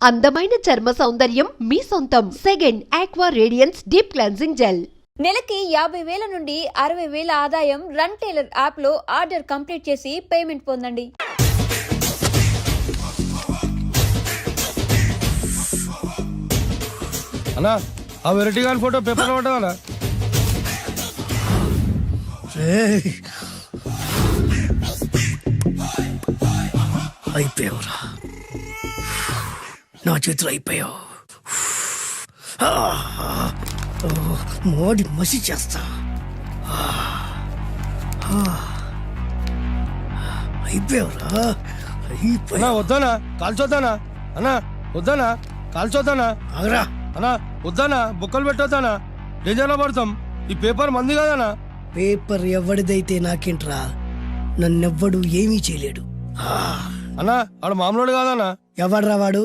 అందమైన చర్మ సౌందర్యం మీ సొంతం. Second aqua radiance deep cleansing gel. నెలకి 50,000 నుండి 60,000 ఆదాయం రన్ టైలర్ యాప్ లో ఆర్డర్ కంప్లీట్ చేసి పేమెంట్ పొందండి. అన్నా ఆ వెరైటీ గాని ఫోటో పేపర్ పట్టగలరా? అయిపోయావురా, నా చేతులు అయిపోయావు. మోడి మసి చేస్తా. అయిపోయావురా, అన్నా వద్దానా కాల్చొద్దానా? అన్నా వద్దానా కాల్చొద్దానా? ఆగరా అన్నా వద్దానా, బొక్కలు పెట్టొద్దానా? డేంజర్లో పడతాం. ఈ పేపర్ మంది కాదనా? పేపర్ ఎవడిదైతే నాకేంట్రా, నన్నెవ్వడు ఏమీ చేయలేడు. అన్నా ఆడు మామూలు కాదనా? ఎవడ్రా వాడు?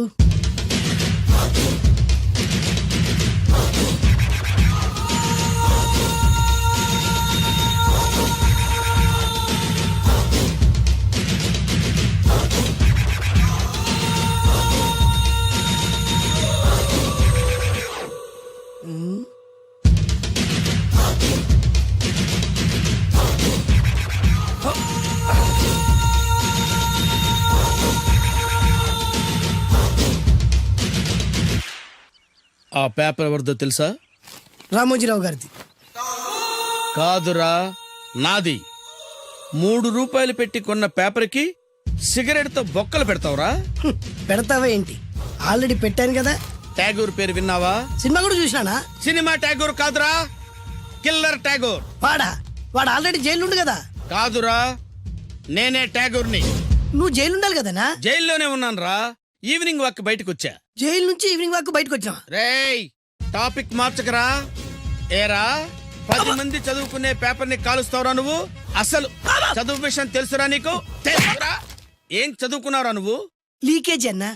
ఆ పేపర్ ఎవరిదో తెలుసా? రామోజీరావు గారిది. కాదురా, నాది. 3 రూపాయలు పెట్టి కొన్న పేపర్కి సిగరెట్తో బొక్కలు పెడతావురా? పెడతావా ఏంటి? ఆల్రెడీ పెట్టాను కదా. ట్యాగూర్ పేరు విన్నావా? సినిమా కూడా చూసినానా? సినిమా ట్యాగూర్ కాదురా, కిల్లర్ ట్యాగూర్. వాడు ఆల్రెడీ జైలు ఉండు కదా. కాదురా, నేనే ట్యాగూర్ని. నువ్వు జైలు ఉండాలి కదనా? జైల్లోనే ఉన్నాను రా. ఈవినింగ్ వాక్ బయటకు వచ్చా. జైలు నుంచి ఈవినింగ్ వాక్ బయటకు వచ్చా. రేయ్, టాపిక్ మార్చకరా. ఏరా, 10 మంది చదువుకునే పేపర్ ని కాలుస్తావురా నువ్వు? అసలు చదువు విషయం తెలుసురా నీకు? తెలుసురా? ఏం చదువుకున్నావురా నువ్వు? లీకేజీ అన్నా.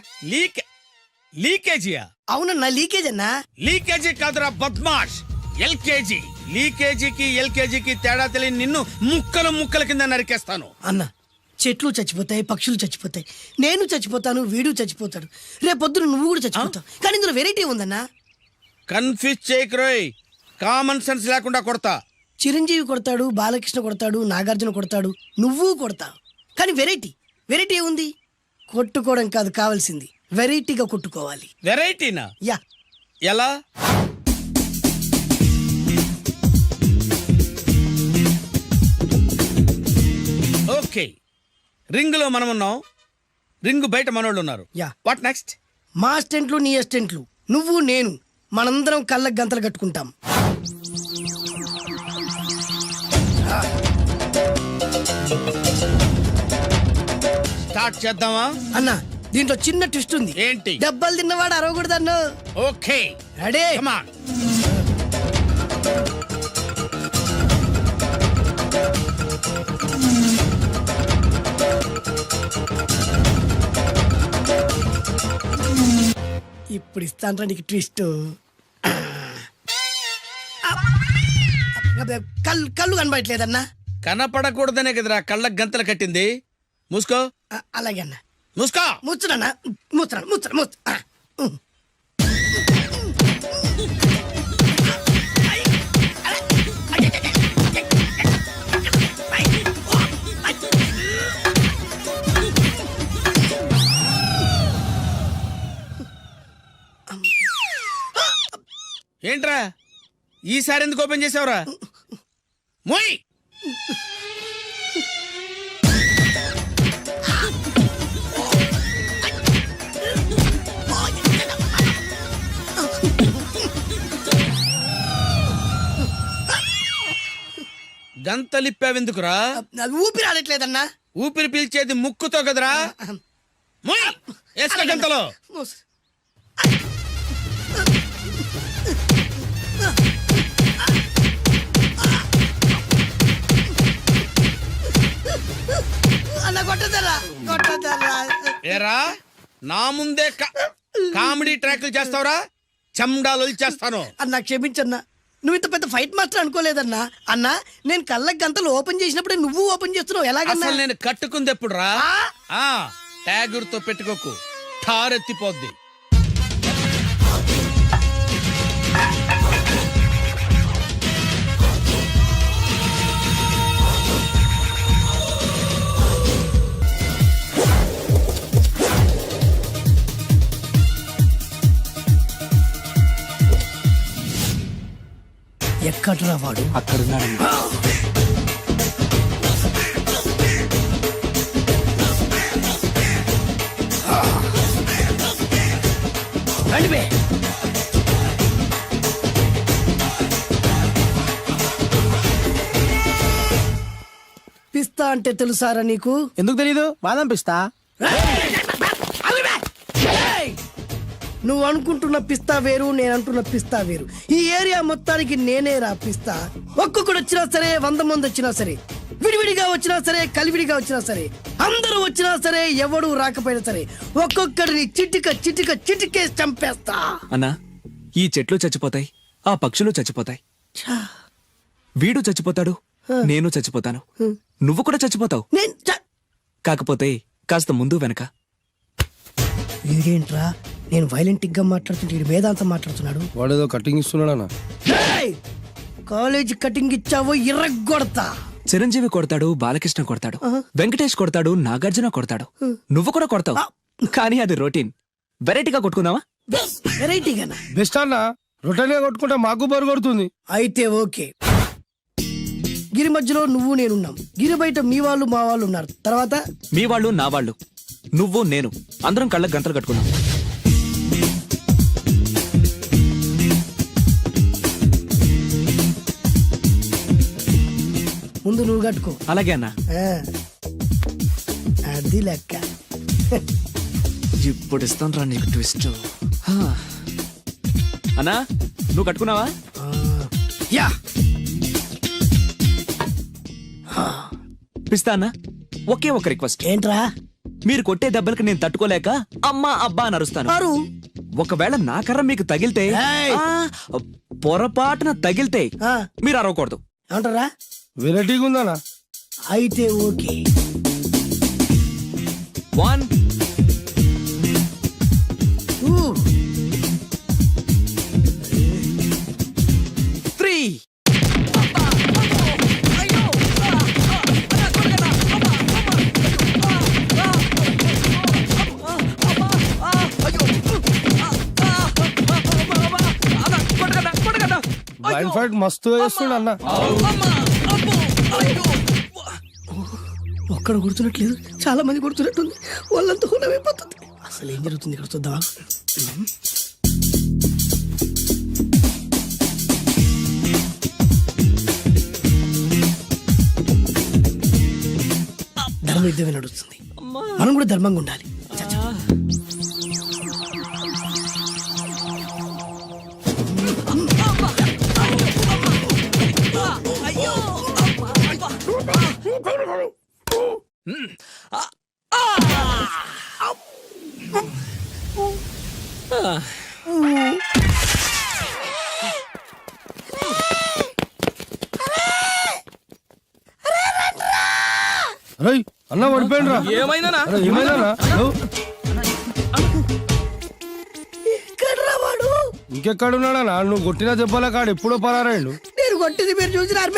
లీకేజీయా? అవునన్నా, లీకేజ్ అన్నా. లీకేజీ కాదురా బద్మాష్, ఎల్కేజీ. లీకేజీకి ఎల్కేజీకి తేడా తెలియని నిన్ను ముక్కలు ముక్కల కింద నరికేస్తాను. అన్నా, చెట్లు చచ్చిపోతాయి, పక్షులు చచ్చిపోతాయి, నేను చచ్చిపోతాను, వీడు చచ్చిపోతాడు, రేపొద్దున నువ్వు కూడా చచ్చిపోతావు. కానీ ఇందులో వెరైటీ ఉందన్నా. కన్ఫ్యూజ్ చేయకురోయ్, కామన్ సెన్స్ లేకుండా కొడతా. చిరంజీవి కొడతాడు, బాలకృష్ణ కొడతాడు, నాగార్జున కొడతాడు, నువ్వు కొడతావు. కానీ వెరైటీ ఉంది. కొట్టుకోవడం కాదు కావాల్సింది, వెరైటీగా కొట్టుకోవాలి. వెరైటీనా? యా. ఎలా? ఓకే, రింగ్ లో మనం ఉన్నాం, రింగ్ బయట మనోళ్ళు ఉన్నారు. యా. What next? మా అసిస్టెంట్లు, నీ అసిస్టెంట్లు, నువ్వు నేను, మనందరం కళ్ళకు గంతలు కట్టుకుంటాం. స్టార్ట్ చేద్దామా? అన్నా, దీంట్లో చిన్న ట్విస్ట్ ఉంది. ఏంటి? దెబ్బలు తిన్నవాడు అరవకూడదన్ను. Okay, ready? Come on. ఇప్పుడు ఇస్తాంట్రా నీకు ట్విస్ట్. కళ్ళు కనబడట్లేదన్నా. కనపడకూడదనే కదరా కళ్ళకు గంతలు కట్టింది. మూసుకో. అలాగే అన్న. మూసుకో. ముచ్చునన్నా, ముచ్చరా. ఏంట్రా ఈసారి ఎందుకు ఓపెన్ చేసావురా? మోయ్. గంతలిప్పావెందుకురా? ఊపిరి ఆడట్లేదన్నా. ఊపిరి పీల్చేది ముక్కుతో కదరా. మోయ్, వేసుకో గంతలో. ఏరా, నా ముందే కామెడీ ట్రాక్లు చేస్తావురా? చెమ్డాలు చేస్తాను. అన్నా క్షమించన్నా, నువ్వు ఇంత పెద్ద ఫైట్ మాస్టర్ అనుకోలేదన్నా. అన్నా, నేను కళ్ళకి గంతలు ఓపెన్ చేసినప్పుడే నువ్వు ఓపెన్ చేస్తున్నావు. ఎలాగన్నా? అసలు నేను కట్టుకుంది ఎప్పుడు రా? ట్యాగూర్ తో పెట్టుకోకు, ఠారెత్తిపోద్ది. ఎక్కడ్రా వాడు? అక్కడున్నాడన్నా. రండి బే. పిస్తా అంటే తెలుసారా నీకు? ఎందుకు తెలీదు? బాదం పిస్తా. ఏయ్! నువ్వు అనుకుంటున్న పిస్తా వేరు, నేను అంటున్న పిస్తా వేరు. ఈ ఏరియా మొత్తానికి నేనే రా పిస్తా. ఒక్కొక్కడు వచ్చినా సరే, 100 మంది వచ్చినా సరే, విడివిడిగా వచ్చినా సరే, కలివిడిగా వచ్చినా సరే, అందరూ వచ్చినా సరే, ఎవడు రాకపోయినా సరే, ఒక్కొక్కడిని చిటికేసి చంపేస్తా. అన్నా, ఈ చెట్లు చచ్చిపోతాయి, ఆ పక్షులు చచ్చిపోతాయి, వీడు చచ్చిపోతాడు, నేను చచ్చిపోతాను, నువ్వు కూడా చచ్చిపోతావు. కాకపోతే కాస్త ముందు వెనక. ఇదేంట్రా, నేను వైలెంట్ గా మాట్లాడుతుంటే వీడు వేదాంతం మాట్లాడుతున్నాడు. వాడేదో కటింగ్ ఇస్తున్నాడన్నా. ఏయ్! కాలేజ్ కటింగ్ ఇచ్చావో ఇర్రగొడతా. చిరంజీవి కొడతాడు, బాలకృష్ణ కొడతాడు, వెంకటేష్ కొడతాడు, నాగార్జున కొడతాడు, నువ్వు కూడా కొడతావు. కానీ అది రొటీన్. వెరైటీగా కొట్టుకుందామా? వెరైటీగానా? బెస్ట్ అన్న, రొటెన్ గా కొట్టుకుంటే మాకు బరు కొడుతుంది. అయితే ఓకే. గిరి మధ్యలో నువ్వు నేనున్నాం. గిరి బయట మీ వాళ్ళు మా వాళ్ళు ఉన్నారు. తర్వాత మీ వాళ్ళు నా వాళ్ళు, నువ్వు నేను, అందరం కళ్ళకు గంతలు కట్టుకున్నాం. ముందు నువ్వు కట్టుకో. అలాగే అన్నా. ఆ. అది లెక్క. ఇప్పుడు ఇస్తాను రా నీకు ట్విస్ట్. అన్నా, నువ్వు కట్టుకున్నావా? ఆ. యా. పిస్తా అన్నా, ఒకే ఒక రిక్వెస్ట్. ఏంట్రా? మీరు కొట్టే దెబ్బలకి నేను తట్టుకోలేక అమ్మా అబ్బా అని అరుస్తాను. అరు. ఒకవేళ నా కర్ర మీకు తగిలితే, ఏయ్! పొరపాటున తగిలితే ఆ. మీరు అరవకూడదు. ఏమంటారా? వెరైటీగా ఉందన్నా. అయితే ఓకే. 1 ఊ. 3 బ్లైండ్ ఫైట్ మస్తు వేస్తుండ అన్న. ఒక్కడ కొడుతున్నట్లేదు, చాలా మంది కొడుతున్నట్టుంది. వాళ్ళంతా హులమైపోతుంది. అసలు ఏం జరుగుతుంది ఇక్కడ చూద్దామా? ధర్మ యుద్ధమే నడుస్తుంది. మనం కూడా ధర్మంగా ఉండాలి. చచ్చా. అరే అన్న పడిపోయిండ్రా. ఏమైందనా? అరే ఏమైందన్నా? ఎక్కడ్రా వాడు? ఇంకెక్కడున్నాడన్నా? నువ్వు కొట్టిన దెబ్బల కాడు ఎప్పుడో పరారాయండు. నేను కొట్టింది మీరు చూసినారు.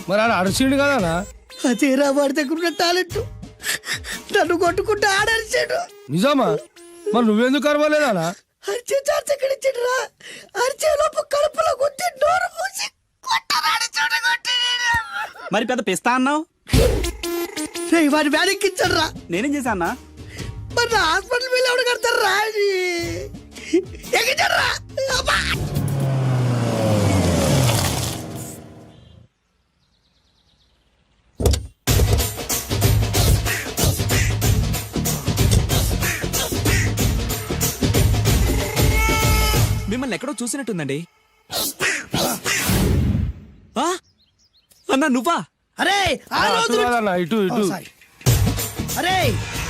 మరి ఆడ అరిసిండు కదనా? అదేరా వాడి దగ్గర ఉన్న టాలెంట్. నన్ను కొట్టుకుంటూ ఆడరిచాడు. నిజమా? మరి నువ్వెందుకు అరవలేదానా? అరిచే ఛాన్స్ ఎక్కడ ఇచ్చాడురా? అరిచే లోపు కడుపులో కొట్టి నోరు మూసి కొట్టరాని చోట కొట్టి మరి పెద్ద పిస్తా అన్నావు, వాడి వ్యానికి ఇచ్చాడురా. నేనేం చేశానా? మరి నా హాస్పిటల్ బిల్ ఎవడు కడతారు రా? ఎక్కించాడురా. అబ్బా! మిమ్మల్ని ఎక్కడో చూసినట్టుందండి. ఆ? అన్నా నువ్వా? అరే ఆ రోజు నుంచి- కాదన్నా, ఇటు ఇటు. ఓ, సారీ. అరే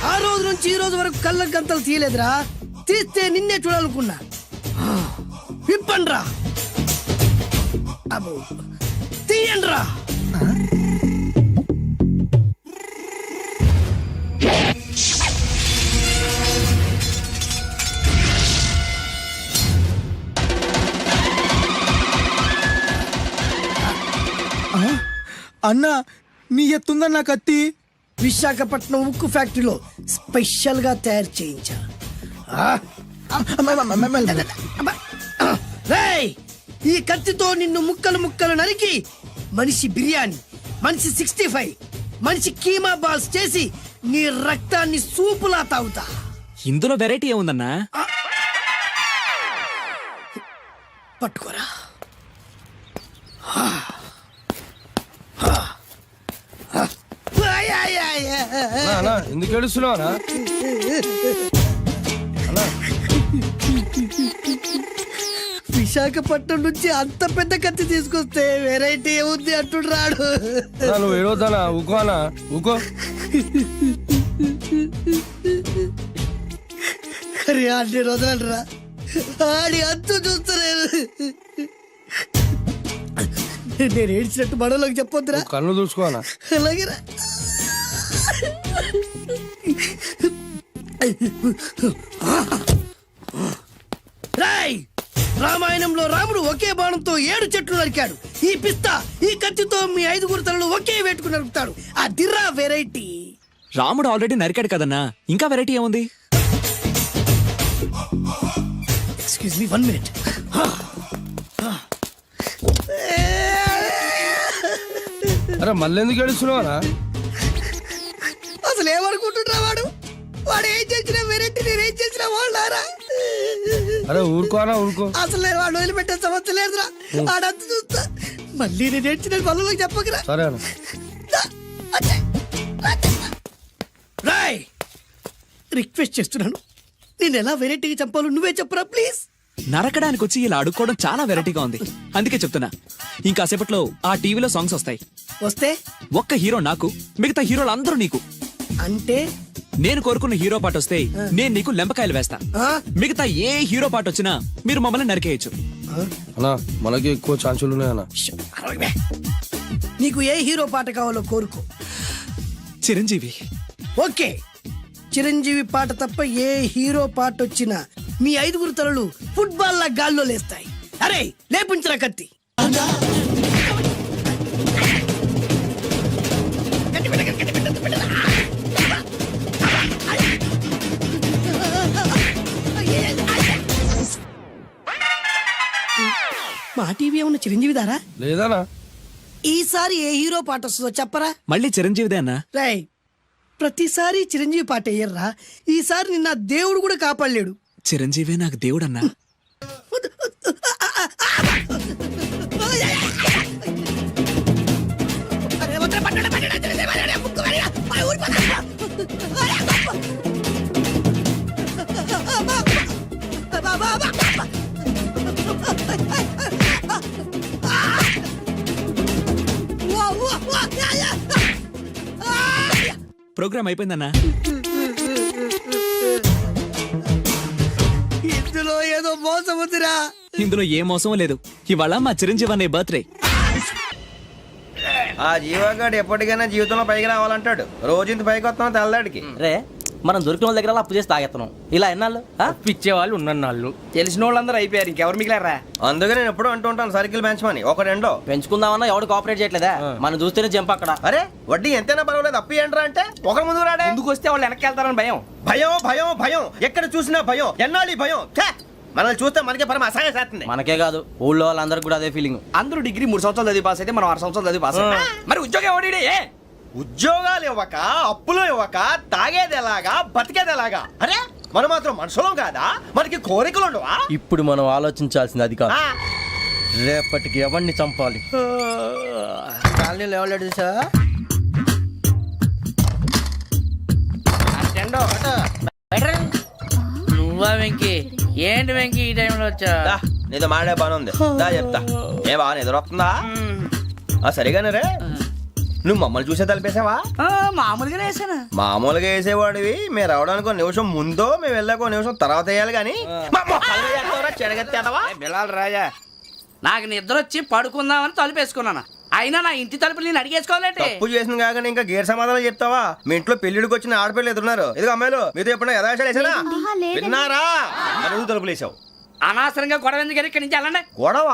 ఆ రోజు నుంచి ఈ రోజు వరకు కళ్ళ గంతలు తీయలేదురా. తీస్తే నిన్నే చూడాలనుకున్నా. విప్పండ్రా. అబ్బో తీయండ్రా. అన్నా, నీ ఎత్తుందన్న కత్తి. విశాఖపట్నం ఉక్కు ఫ్యాక్టరీలో స్పెషల్ గా తయారు చేయించా. రేయ్ ఈ కత్తితో నిన్ను ముక్కలు ముక్కలు నరికి మనిషి బిర్యానీ, మనిషి 65, మనిషి కీమా బాల్స్ చేసి నీ రక్తాన్ని సూపులా తాగుతా. ఇందులో వెరైటీ ఏముందన్నా? పట్టుకోరా. అన్నా ఎందుకు ఏడుస్తున్నావు అన్నా? విశాఖపట్నం నుంచి అంత పెద్ద కత్తి తీసుకొస్తే వెరైటీ ఏముంది అంటుడు రాడు. అన్నా, నువ్వు ఏడవద్దానా? ఊకో అన్నా, ఊకో. అరే అన్ని రోజులంటరా ఆడి అంతు చూస్తలేదు. నేను ఏడ్చినట్టు మనలోకి చెప్పొద్దురా. నువ్వు కన్ను చూసుకో అన్నా. అలాగేరా. రాయ్, రామాయణంలో రాముడు ఒకే బాణంతో 7 చెట్లు నరికాడు. ఈ పిస్తా ఈ కత్తితో మీ 5 తలలు ఒకే వేటుకు నరుకుతాడు. ఆ దిర్రా వెరైటీ. రాముడు ఆల్రెడీ నరికాడు కదన్నా, ఇంకా వెరైటీ ఏముంది? Excuse me 1 minute. అరే మళ్ళీ ఎందుకు ఏడుస్తున్నావు అన్నా? అసలు ఏమనుకుంటున్నా వాడు? వాడు ఏం చేసిన వెరైటీ నేనేం చేసిన వాళ్ళారా? అరే ఊరుకో అన్నా, ఊరుకో. అసలు నేను వాడు వదిలిపెట్టే సమస్య లేదురా. ఆడంత చూస్తా. మళ్ళీ నేను ఏడ్చిన వాళ్ళకి చెప్పకరా. సరే అన్న. రాయ్, రిక్వెస్ట్ చేస్తున్నాను, నేను ఎలా వెరైటీగా చంపాలో నువ్వే చెప్పరా ప్లీజ్. నరకడానికి వచ్చి ఇలా అడుక్కోవడం చాలా వెరైటీగా ఉంది, అందుకే చెప్తున్నా. ఇంకాసేపట్లో ఆ టీవీలో సాంగ్స్ వస్తాయి. వస్తే ఒక్క హీరో నాకు, మిగతా హీరోలు అందరూ నీకు. అంటే నేను కోరుకున్న హీరో పాట వస్తే నేను నీకు లెంపకాయలు వేస్తా. ఆ? మిగతా ఏ హీరో పాట వచ్చినా మీరు మమ్మల్ని నరికేయచ్చు. అన్నా మనకి ఎక్కువ ఛాన్సులు ఉన్నాయి అన్న. నీకు ఏ హీరో పాట కావాలో కోరుకో. చిరంజీవి. ఓకే, చిరంజీవి పాట తప్ప ఏ హీరో పాట వచ్చినా మీ 5 తలలు ఫుట్బాల్ లా గాల్లో లేస్తాయి. అరే లేపుంచరా కత్తి. మా టీవీ ఏమన్నా చిరంజీవి దారా? లేదనా? ఈసారి ఏ హీరో పాట వస్తుందో చెప్పరా. మళ్ళీ చిరంజీవిదే అన్నా. రై, ప్రతిసారి చిరంజీవి పాట వేయర్రా. ఈసారి నిన్న దేవుడు కూడా కాపాడలేడు. చిరంజీవే నాకు దేవుడన్నా. ప్రోగ్రామ్ అయిపోయిందన్నా. ఇందులో ఏదో మోసం ఉందిరా. ఇందులో ఏ మోసం లేదు. ఇవాళ మా చిరంజీవి అనే బర్త్డే. ఆ జీవగాడు ఎప్పటికైనా జీవితంలో పైకి రావాలంటాడు. రోజు ఇంత పైకి వస్తాం తెల్లడికి. రే, మనం దొరికిన వాళ్ళ దగ్గర అప్పు చేసి తాగెత్తనం. ఇలా ఎన్నాళ్ళు పిచ్చేవాళ్ళు ఉన్నన్నాళ్ళు తెలిసిన వాళ్ళందరూ అయిపోయారు, ఇంకెవరు మిగిలారా? అందుకే నేను ఎప్పుడు అంటూ ఉంటాను సర్కిల్ బెంచ్ మని ఒక రెండో పెంచుకుందామన్నా ఎవడు కోఆపరేట్ చేయట్లేదా? మనం చూస్తేనే జంప్ అక్కడ. అరే వడ్డీ ఎంతైనా పర్వాలేదు అప్పు ఏంట్రా అంటే ఒక ముందు రాడే. ముందుకు వస్తే వాళ్ళు వెనక్కి వెళ్తారని భయం. భయం భయం భయం ఎక్కడ చూసినా భయం. ఎన్నాళ్ళు ఈ భయం? ఛే! మనల్ని చూస్తే మనకే పరమ అసహాయం చేస్తుంది. మనకే కాదు, ఊళ్ళో వాళ్ళందరికీ కూడా అదే ఫీలింగ్. అందరూ డిగ్రీ 3 సంవత్సరాలు చదివి పాస్ అయితే మనం 6 సంవత్సరాలు చదివి పాస్ మరి ఉద్యోగం ఎవడి? ఉద్యోగాలు ఇవ్వక, అప్పులు ఇవ్వక, తాగేది ఎలాగా, బతికేది ఎలాగా? అరే మనం మాత్రం మనుషులం కాదా? మనకి కోరికలు ఉండవా? ఇప్పుడు మనం ఆలోచించాల్సింది అది కాదు, ఆ, రేపటికి ఎవరిని చంపాలి. కాలనీలో ఎవరు సార్? నువ్వా వెంకీ? ఏంటి వెంకీ ఈ టైంలో వచ్చా? దా, నీతో మాడే పని ఉంది, దా చెప్తా. ఏ బాగా నిద్రొస్తుందా? సరిగానే రే, నువ్వు మమ్మల్ని చూసే తలిపేసావా? మామూలుగానే వేసానా? మామూలుగా వేసేవాడివి. మేము రావడానికి 1 నిమిషం ముందో మేము వెళ్ళాక 1 నిమిషం తర్వాత వేయాలి కానీ బిలాల్ రాజా, నాకు నిద్ర వచ్చి పడుకుందామని తలుపేసుకున్నాను. అయినా నా ఇంటి తలుపులు నేను అడిగేసుకోవాలంటే తప్పు చేసిన కాక ఇంకా గేర్ సమాధానం చెప్తావా? మీ ఇంట్లో పెళ్లిడికి వచ్చిన ఆడపిల్లలు ఎదురున్నారు. ఇదిగో అమ్మాయిలు, మీతో ఎప్పుడైనా యథాశాలు వేసానా? విన్నారా? అడుగు తలుపులు వేసావు. అనవసరంగా గొడవ ఎందుకు? ఇక్కడి నుంచి వెళ్ళండి. గొడవ?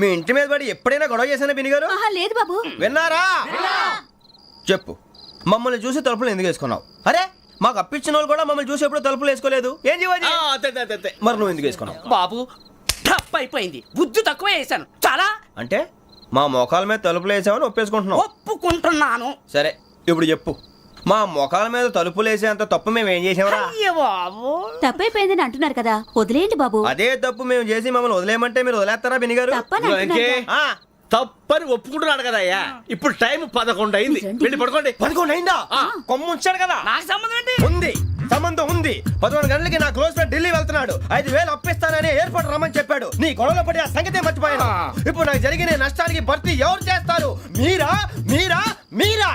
మీ ఇంటి మీద పడి ఎప్పుడైనా గొడవ చేశానా బిని గారు? లేదు బాబు. విన్నారా? చెప్పు, మమ్మల్ని చూసి తలుపులు ఎందుకు వేసుకున్నావు? అరే మాకు అప్పించిన వాళ్ళు కూడా మమ్మల్ని చూసి ఎప్పుడు తలుపులు వేసుకోలేదు. ఏం చేయాలి? మరి నువ్వు ఎందుకు వేసుకున్నావు? బాబు టప్ అయిపోయింది. బుద్ధి తక్కువ వేసాను చాలా. అంటే మా మోకాల మీద తలుపులు వేసామని ఒప్పేసుకుంటున్నావు. ఒప్పుకుంటున్నాను. సరే ఇప్పుడు చెప్పు, మా మొఖాల మీద తలుపులు వేసేంత తప్పు మేము ఏం చేసామరా? అయ్య బాబు, తప్పైపోయిందని అంటున్నారు కదా, వదిలేయండి బాబు. అదే తప్పు మేము చేసి మమ్మల్ని వదిలేయమంటే మీరు వదిలేస్తారా బిని గారు? తప్పని అంటున్నారు కదా. తప్పని ఒప్పుకుంటున్నాడు కదా అయ్యా. ఇప్పుడు టైం 11 అయింది. వెళ్ళి పడుకోండి. 11 అయిందా? కొమ్ము ఉంచాడు కదా. నాకు సంబంధం ఏంటి? ఉంది, సంబంధం ఉంది. 11 గంటలకి నా క్లోజ్ ఫ్రెండ్ ఢిల్లీ వెళ్తున్నాడు. 5,000 అప్పిస్తానని ఎయిర్పోర్ట్ రమ్మని చెప్పాడు. నీ గొడవలో పడి ఆ సంగతే మర్చిపోయాను. ఇప్పుడు నాకు జరిగిన నష్టానికి భర్తీ ఎవరు చేస్తారు? మీరా మీరా మీరా?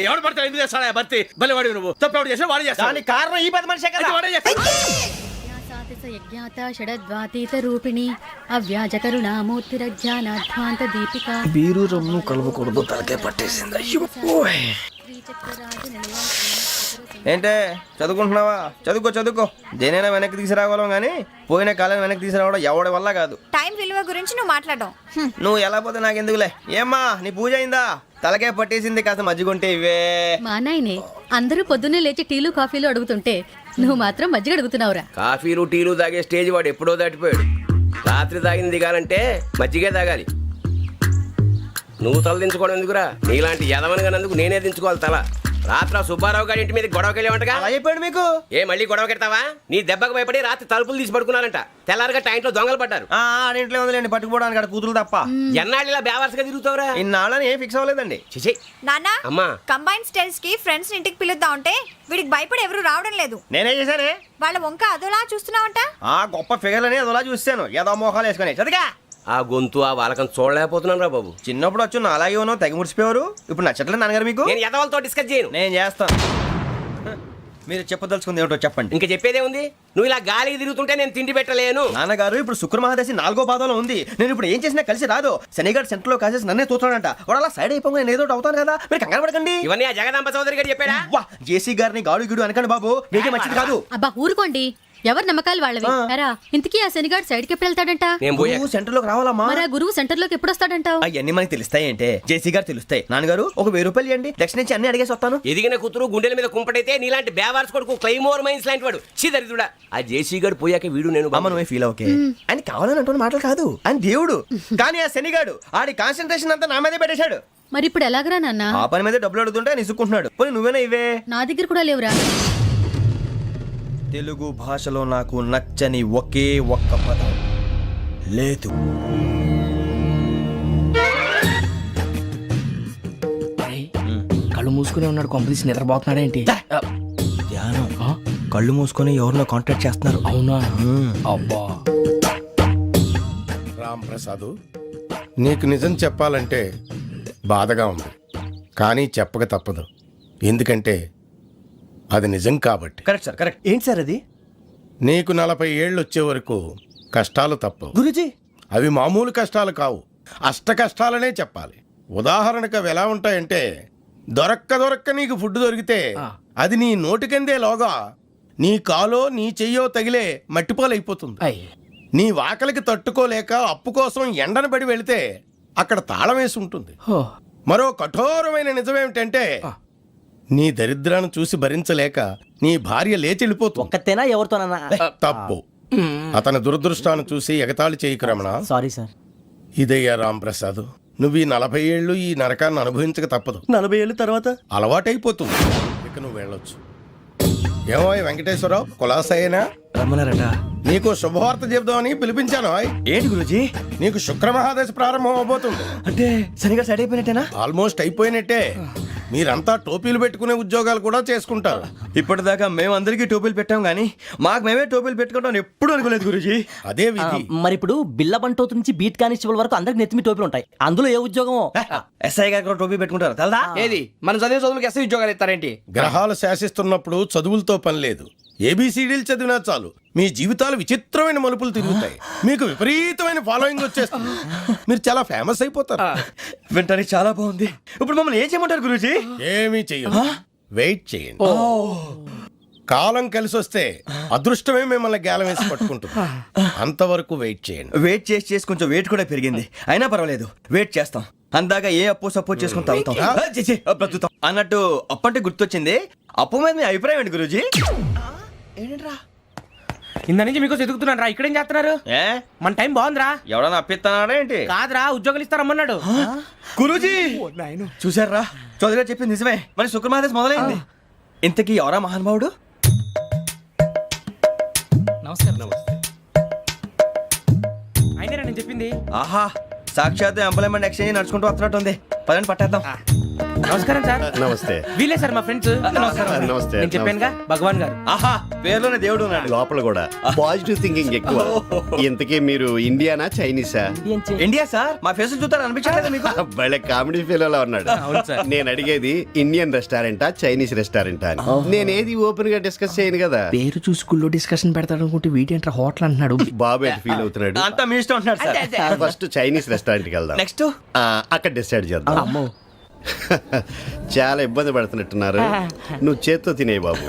ఎవడు పడతాడు? ఎందుకు చేస్తాడా భర్తీ? భలే వాడి నువ్వు. తప్పు ఎవడు చేసినా వాడే చేస్తాడు. దానికి కారణం ఈ 10 మనిషే కదా. వాడే చేస్తాడు. యజ్ఞాత షడద్వాతీత రూపిణి అవ్యాజ కరుణామూర్తిరజ్ఞానాధ్వాంత దీపిక బీరు రమ్ము కలవకూడదు, తలకే పట్టేసింది. ఏంటే చదువుకుంటున్నావా? చదువుకో చదువుకో. దేనైనా వెనక్కి తీసుకురావాలం కానీ పోయిన కాలం వెనక్కి తీసుకురావడం ఎవడి వల్ల కాదు. టైం విలువ గురించి నువ్వు మాట్లాడడం. నువ్వు ఎలా పోతే నాకెందుకులే. ఏమ్మా నీ పూజ అయిందా? తలకే పట్టేసింది, కాస్త మజ్జిగుంటే ఇవే. మా నాయనే అందరూ పొద్దున్నే లేచి టీలు కాఫీలు అడుగుతుంటే నువ్వు మాత్రం మజ్జిగ అడుగుతున్నావురా. కాఫీలు టీలు తాగే స్టేజ్ వాడు ఎప్పుడో దాటిపోయాడు. రాత్రి తాగింది దిగాలంటే మజ్జిగే తాగాలి. నువ్వు తల దించుకోవడం ఎందుకురా? నీలాంటి యదవనగానందుకు నేనే దించుకోవాలి తల. రాత్రి సుబ్బారావు గారి ఇంటి మీద గొడవకి వెళ్ళామంటగా. అలా చెప్పాడు మీకు? ఏ మళ్ళీ గొడవ కెడతావా? నీ దెబ్బకు భయపడి రాత్రి తలుపులు తీసి పడుకున్నారంట. తెల్లారగా టైంట్లో దొంగలు పడ్డారు. ఆడింట్లో ఉందిలేండి, పట్టుకుపోవడానికి అక్కడ కూతురు తప్ప. ఎన్నాళ్ళు ఇలా బేవర్స్గా తిరుగుతావురా? ఇన్నాళ్ళని ఏం ఫిక్స్ అవ్వలేదండి. చిచి నాన్న అమ్మా, కంబైన్ స్టైల్స్ కి ఫ్రెండ్స్ ఇంటికి పిలుద్దాం అంటే వీడికి భయపడి ఎవరు రావడం లేదు. నేనే చేశానే. వాళ్ళ వంక అదోలా చూస్తున్నావంట. ఆ గొప్ప ఫిగర్లని అదోలా చూస్తాను, ఏదో మోహాలు వేసుకొని. చదిగా ఆ గొంతు ఆ వాలకం చూడలేకపోతున్నాను రా బాబు. చిన్నప్పుడు వచ్చి నా అలాగే ఉన్నావు, తెగ ముడిచిపోయారు. ఇప్పుడు నచ్చట్లేదు నాన్నగారు మీకు? నేను యదవలతో డిస్కస్ చేయను. నేను చేస్తాను. మీరు చెప్పదలుచుకుంది ఏమిటో చెప్పండి. ఇంకా చెప్పేదే ఉంది. నువ్వు ఇలా గాలికి తిరుగుతుంటే నేను తిండి పెట్టలేను. నాన్నగారు ఇప్పుడు శుక్ర మహాదశి 4వ పాదంలో ఉంది. నేను ఇప్పుడు ఏం చేసినా కలిసి రాదు. శనిగారు సెంటర్ లో కాసేసి నన్నే చూస్తున్నాడంట. వాడు అలా సైడ్ అయిపోయి నేను ఏదో ఒకటి అవుతాను కదా. మీరు కంగారు పడకండి. ఇవన్నీ ఆ జగదాంబ చౌదరి గారు చెప్పాడా? వా, జేసీ గారిని గాడు గిడు అనకండి బాబు, మీకే మంచిది కాదు. అబ్బా ఊరుకోండి, ఎవరి నమ్మకాలు వాళ్ళవి. ఎరా ఇంతకీ ఆ శనిగాడు సైడ్ కి ఎప్పుడు వెళ్తాడంట? నేను పోయా. నువ్వు సెంటర్ లోకి రావాలమ్మా. మరి ఆ గురువు సెంటర్ లోకి ఎప్పుడు వస్తాడంటావు? అవన్నీ మనకి తెలుస్తాయి అంటే జేసీ గారు తెలుస్తాయి. నాన్నగారు ఒక 1000 రూపాయలు ఇవ్వండి, దక్షిణ నుంచి అన్ని అడిగేసి వస్తాను. ఎదిగిన కూతురు గుండెల మీద కుంపటైతే నీలాంటి బేవార్స్ కొడుకు క్లైమోర్ మైన్స్ లాంటి వాడు చీదరిదుడా. ఆ జేసీ గారు పోయాక వీడు నేను అమ్మ నువ్వే ఫీల్ ఓకే. ఆయన కావాలని అంటున్న మాటలు కాదు, ఆయన దేవుడు. కానీ ఆ శనిగాడు ఆడి కాన్సన్ట్రేషన్ అంతా నా మీదే పెట్టేశాడు. మరి ఇప్పుడు ఎలాగరా నాన్న? ఆ పని మీద డబ్బులు అడుగుతుంటే ఆయన ఇసుక్కుంటున్నాడు. పోనీ నువ్వేనా ఇవే? నా దగ్గర కూడా లేవురా. తెలుగు భాషలో నాకు నచ్చని ఒకే ఒక్క పదం లేదు. కళ్ళు మూసుకునే ఉన్నాడు, కొంపదీసి నిద్రపోతున్నాడేంటి? ధ్యానం. కళ్ళు మూసుకొని ఎవరినో కాంటాక్ట్ చేస్తున్నారు. అవునా? అబ్బా రామ్ ప్రసాద్, నీకు నిజం చెప్పాలంటే బాధగా ఉంది, కానీ చెప్పక తప్పదు. ఎందుకంటే అది నిజం కాబట్టి. Correct sir, correct. ఏంటి సార్ అది? నీకు 40 ఏళ్ళు వచ్చే వరకు కష్టాలు తప్పవు గురుజీ. అవి మామూలు కష్టాలు కావు, అష్ట కష్టాలనే చెప్పాలి. ఉదాహరణకు అవి ఎలా ఉంటాయంటే, దొరక్క నీకు ఫుడ్ దొరికితే అది నీ నోటికందే లోగా నీ కాలో నీ చెయ్యో తగిలే మట్టిపాలైపోతుంది. నీ వాకలికి తట్టుకోలేక అప్పు కోసం ఎండను పడి వెళితే అక్కడ తాళం వేసి ఉంటుంది. మరో కఠోరమైన నిజమేమిటంటే, నీ దరిద్రాన్ని చూసి భరించలేక నీ భార్య లేచి వెళ్ళిపోతుంది. ఒక్కతేనా ఎవరితోనన్నా? తప్పు. అతని దురదృష్టాన్ని చూసి ఎగతాళి చేయకు రమణ. Sorry sir. ఇదయ్యా రాంప్రసాద్, నువ్వు ఈ 40 ఏళ్ళు ఈ నరకాన్ని అనుభవించక తప్పదు. 40 ఏళ్ళు తర్వాత అలవాటైపోతుంది. ఇక నువ్వు వెళ్ళొచ్చు. ఏమో వెంకటేశ్వరరావు, కులాసైనా రమ్మన్నారట. నీకు శుభవార్త చెబుదామని పిలిపించాను. ఏంటి గురుజీ? నీకు శుక్ర మహాదశ ప్రారంభం అవబోతుంది. అంటే శనిగారు సైడ్ అయిపోయినట్టేనా? ఆల్మోస్ట్ అయిపోయినట్టే. మీరంతా టోపీలు పెట్టుకునే ఉద్యోగాలు కూడా చేసుకుంటారు. ఇప్పటిదాకా మేమందరికీ టోపీలు పెట్టాం కానీ మాకు మేమే టోపీలు పెట్టుకుంటాం ఎప్పుడు అనుకోలేదు గురుజీ. అదే విధి. మరి ఇప్పుడు బిల్ల బంటోతు నుంచి బీట్ కానిస్టేబుల్ వరకు అందరికి నెత్తిమి టోపీలు ఉంటాయి. అందులో ఏ ఉద్యోగమో? ఎస్ఐ గారు కూడా టోపీ పెట్టుకుంటారు తెలదా? ఏది మన చదివే చదువులకు ఎస్ఐ ఉద్యోగాలు ఇస్తారేంటి? గ్రహాలు శాసిస్తున్నప్పుడు చదువులతో పని లేదు. ఏబిసిడీలు చదివినా చాలు మీ జీవితాలు విచిత్రమైన మలుపులు తిరుగుతాయి. మీకు విపరీతమైన ఫాలోయింగ్ వచ్చేస్తుంది. మీరు చాలా ఫేమస్ అయిపోతారు. వింటానికి చాలా బాగుంది. ఇప్పుడు మమ్మల్ని ఏం చేయమంటారు గురూజీ? ఏమీ చెయ్యదు, వెయిట్ చేయండి. కాలం కలిసి వస్తే అదృష్టమే మిమ్మల్ని గేలం వేసి పట్టుకుంటుంది. అంతవరకు వెయిట్ చేయండి. వెయిట్ చేసి కొంచెం వెయిట్ కూడా పెరిగింది. అయినా పర్వాలేదు, వెయిట్ చేస్తాం. అందాక ఏ అప్పు సపోర్ట్ చేసుకుని తాగుతాం, బ్రతుకుతాం అన్నట్టు. అప్పు అంటే గుర్తొచ్చింది, అప్పు మీద మీ అభిప్రాయం ఏంటి గురూజీ? ఏంటరా కింద నుంచి మీకు ఎదుగుతున్నాను రా. ఇక్కడేం చేస్తున్నారు? ఏ మన టైం బాగుందిరా. ఎవడన్నా అప్పిస్తున్నాడా ఏంటి? కాదురా, ఉద్యోగాలు ఇస్తారమ్మన్నాడు. గురూజీ చూసారా, చౌదరి గారు చెప్పింది నిజమే. మరి శుక్రమాదేశ్ మొదలైంది. ఇంతకీ ఎవరా మహానుభావుడు? నమస్కారం. అయినా నేను చెప్పింది. ఆహా, సాక్షాత్ ఎంప్లాయ్మెంట్ ఎక్స్చేంజ్ నడుచుకుంటూ వస్తున్నట్టు ఉంది. పదండి పట్టేద్దాం. నమస్కారం సార్. నమస్తే. వీలే సార్ మా ఫ్రెండ్స్. నమస్తే. నేను చెప్పానుగా భగవాన్ గారు. ఆహా, పేర్లోనే దేవుడు ఉన్నాడు. లోపల కూడా పాజిటివ్ థింకింగ్ ఎక్కువ. ఇంతకీ మీరు ఇండియానా చైనీసా? India sir. మా ఫేస్ చూస్తారు అనిపించలేదు మీకు? భలే కామెడీ ఫీల్ అలా ఉన్నాడు. నేను అడిగేది ఇండియన్ రెస్టారెంటా చైనీస్ రెస్టారెంటా అని. నేనేది ఓపెన్ గా డిస్కస్ చేయను కదా. పేరు చూసుకుల్లో డిస్కషన్ పెడతాడు అనుకుంటే వీటేంట్రా హోటల్ అంటున్నాడు. బాబు ఎట్ ఫీల్ అవుతున్నాడు. అంతా మీ ఇష్టం ఉంటున్నాడు సార్. ఫస్ట్ చైనీస్ రెస్టారెంట్ కి వెళ్దాం. నెక్స్ట్ అక్కడ డిసైడ్ చేద్దాం. చాలా ఇబ్బంది పడుతున్నట్టున్నారు. నువ్వు చేత్తో తినే బాబు.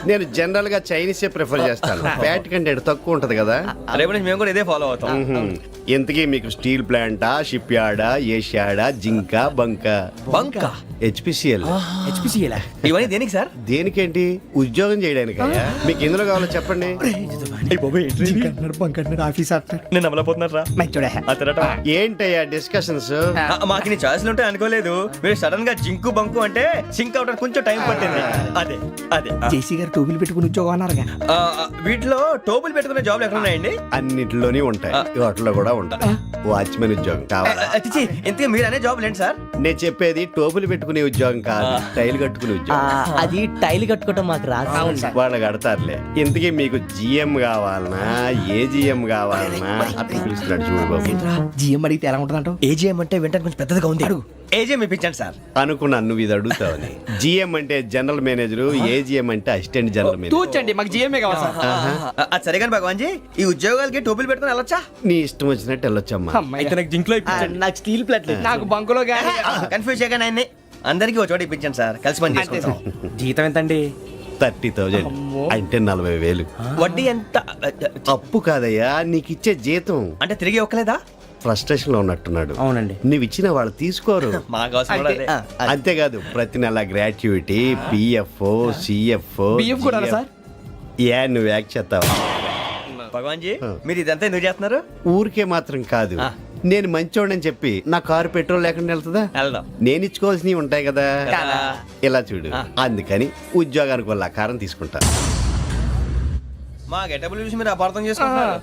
నేను జనరల్ గా చైనీసే ప్రిఫర్ చేస్తాను. ఫ్యాట్ కంటెంట్ తక్కువ ఉంటది కదా. రేపు నుంచి మేము కూడా ఇదే ఫాలో అవుతాం. ఇంతకీ మీకు స్టీల్ ప్లాంటా, షిప్ యార్డా, ఏషియాడా, జింక, బంకా? బంకా, హెచ్పిసిఎల్. ఇవన్నీ దేనికి సార్? దేనికేంటి? ఉద్యోగం చేయడానికి. మీకు ఎందులో కావాలో చెప్పండి. నేను అమలపోతున్నారా? ఏంటయ్యా డిస్కషన్స్? మాకు నీ ఛాయిస్లు ఉంటాయి అనుకోలేదు. మీరు సడన్ గా జింకు బంకు అంటే సింక్ అవడానికి కొంచెం టైం పట్టింది. అదే అదే జేసీ గారు టోపీలు పెట్టుకుని ఉద్యోగం అన్నారుగా. వీటిలో టోపులు పెట్టుకునే జాబ్లు ఎక్కడ ఉన్నాయండి? అన్నిటిలోనే ఉంటాయి, వాటిలో కూడా ఉంటాయి. వాచ్మెన్ ఉద్యోగం కావాలా? ఇంతకీ మీరు అనే జాబ్ ఏంటి సార్? నేను చెప్పేది టోపులు పెట్టుకునే ఉద్యోగం కాదు, టైల్ కట్టుకునే ఉద్యోగం. అది టైల్ కట్టుకోవటం మాకు రాదు. వాళ్ళు కడతారులే. ఇంతకీ మీకు జిఎం కావాలనా, ఏ జిఎం కావాలనా? అట్లా పిలుస్తున్నాడు చూడు బాబు. జిఎం అడిగితే ఎలా ఉంటుందంట? ఏజీఎం అంటే వెంటనే కొంచెం పెద్దగా ఉంది. ఏజీఎం ఇప్పించండి సార్. అనుకున్నాను నువ్వు ఇది అడుగుతావని. జిఎం అంటే జనరల్ మేనేజర్, ఏజిఎం అంటే అసిస్టెంట్ జనరల్ మేనేజర్. తూచండి, మాకు జిఎంఏ కావాలి సార్. అది సరే కానీ భగవాన్ జీ, ఈ ఉద్యోగాలకి టోపీలు పెట్టుకుని వెళ్ళొచ్చా? నీ ఇష్టం వచ్చినట్టు వెళ్ళొచ్చమ్మా. అయితే నాకు జింక్ లో నాకు స్టీల్ ప్లేట్, నాకు బంకులో కన్ఫ్యూజ్ చేయగానే ఆయన్ని అందరికి ఒక చోట ఇప్పించండి సార్. కలిసి పని చేసుకుంటాం. జీతం ఎంతండి? 30,000 అంటే 40,000. వడ్డీ ఎంత? అప్పు కాదయ్యా, నీకు ఇచ్చే జీతం. అంటే తిరిగి ఒక్కలేదా? ఫ్రస్ట్రేషన్ లో ఉన్నట్టున్నాడు. అవునండి. నువ్వు ఇచ్చిన వాళ్ళు తీసుకోరు. అంతేకాదు ప్రతి నెల గ్రాట్యుటీ, పిఎఫ్, సిఎఫ్ కూడా సార్. ఏ నువ్వు యాక్ట్ చేస్తావా? భగవాన్ జీ, మీరు ఇదంతా ఎందుకు చేస్తున్నారు? ఊరికే మాత్రం కాదు, నేను మంచోడని చెప్పి నా కారు పెట్రోల్ లేకుండా వెళ్తుందా? నేను ఇచ్చుకోవాల్సినవి ఉంటాయి కదా. ఇలా చూడు, అందుకని ఉద్యోగానికి వాళ్ళ ఆకారం తీసుకుంటా. మా గెటబుల్ చూసి మీరు అపార్థం చేసుకుంటున్నారు.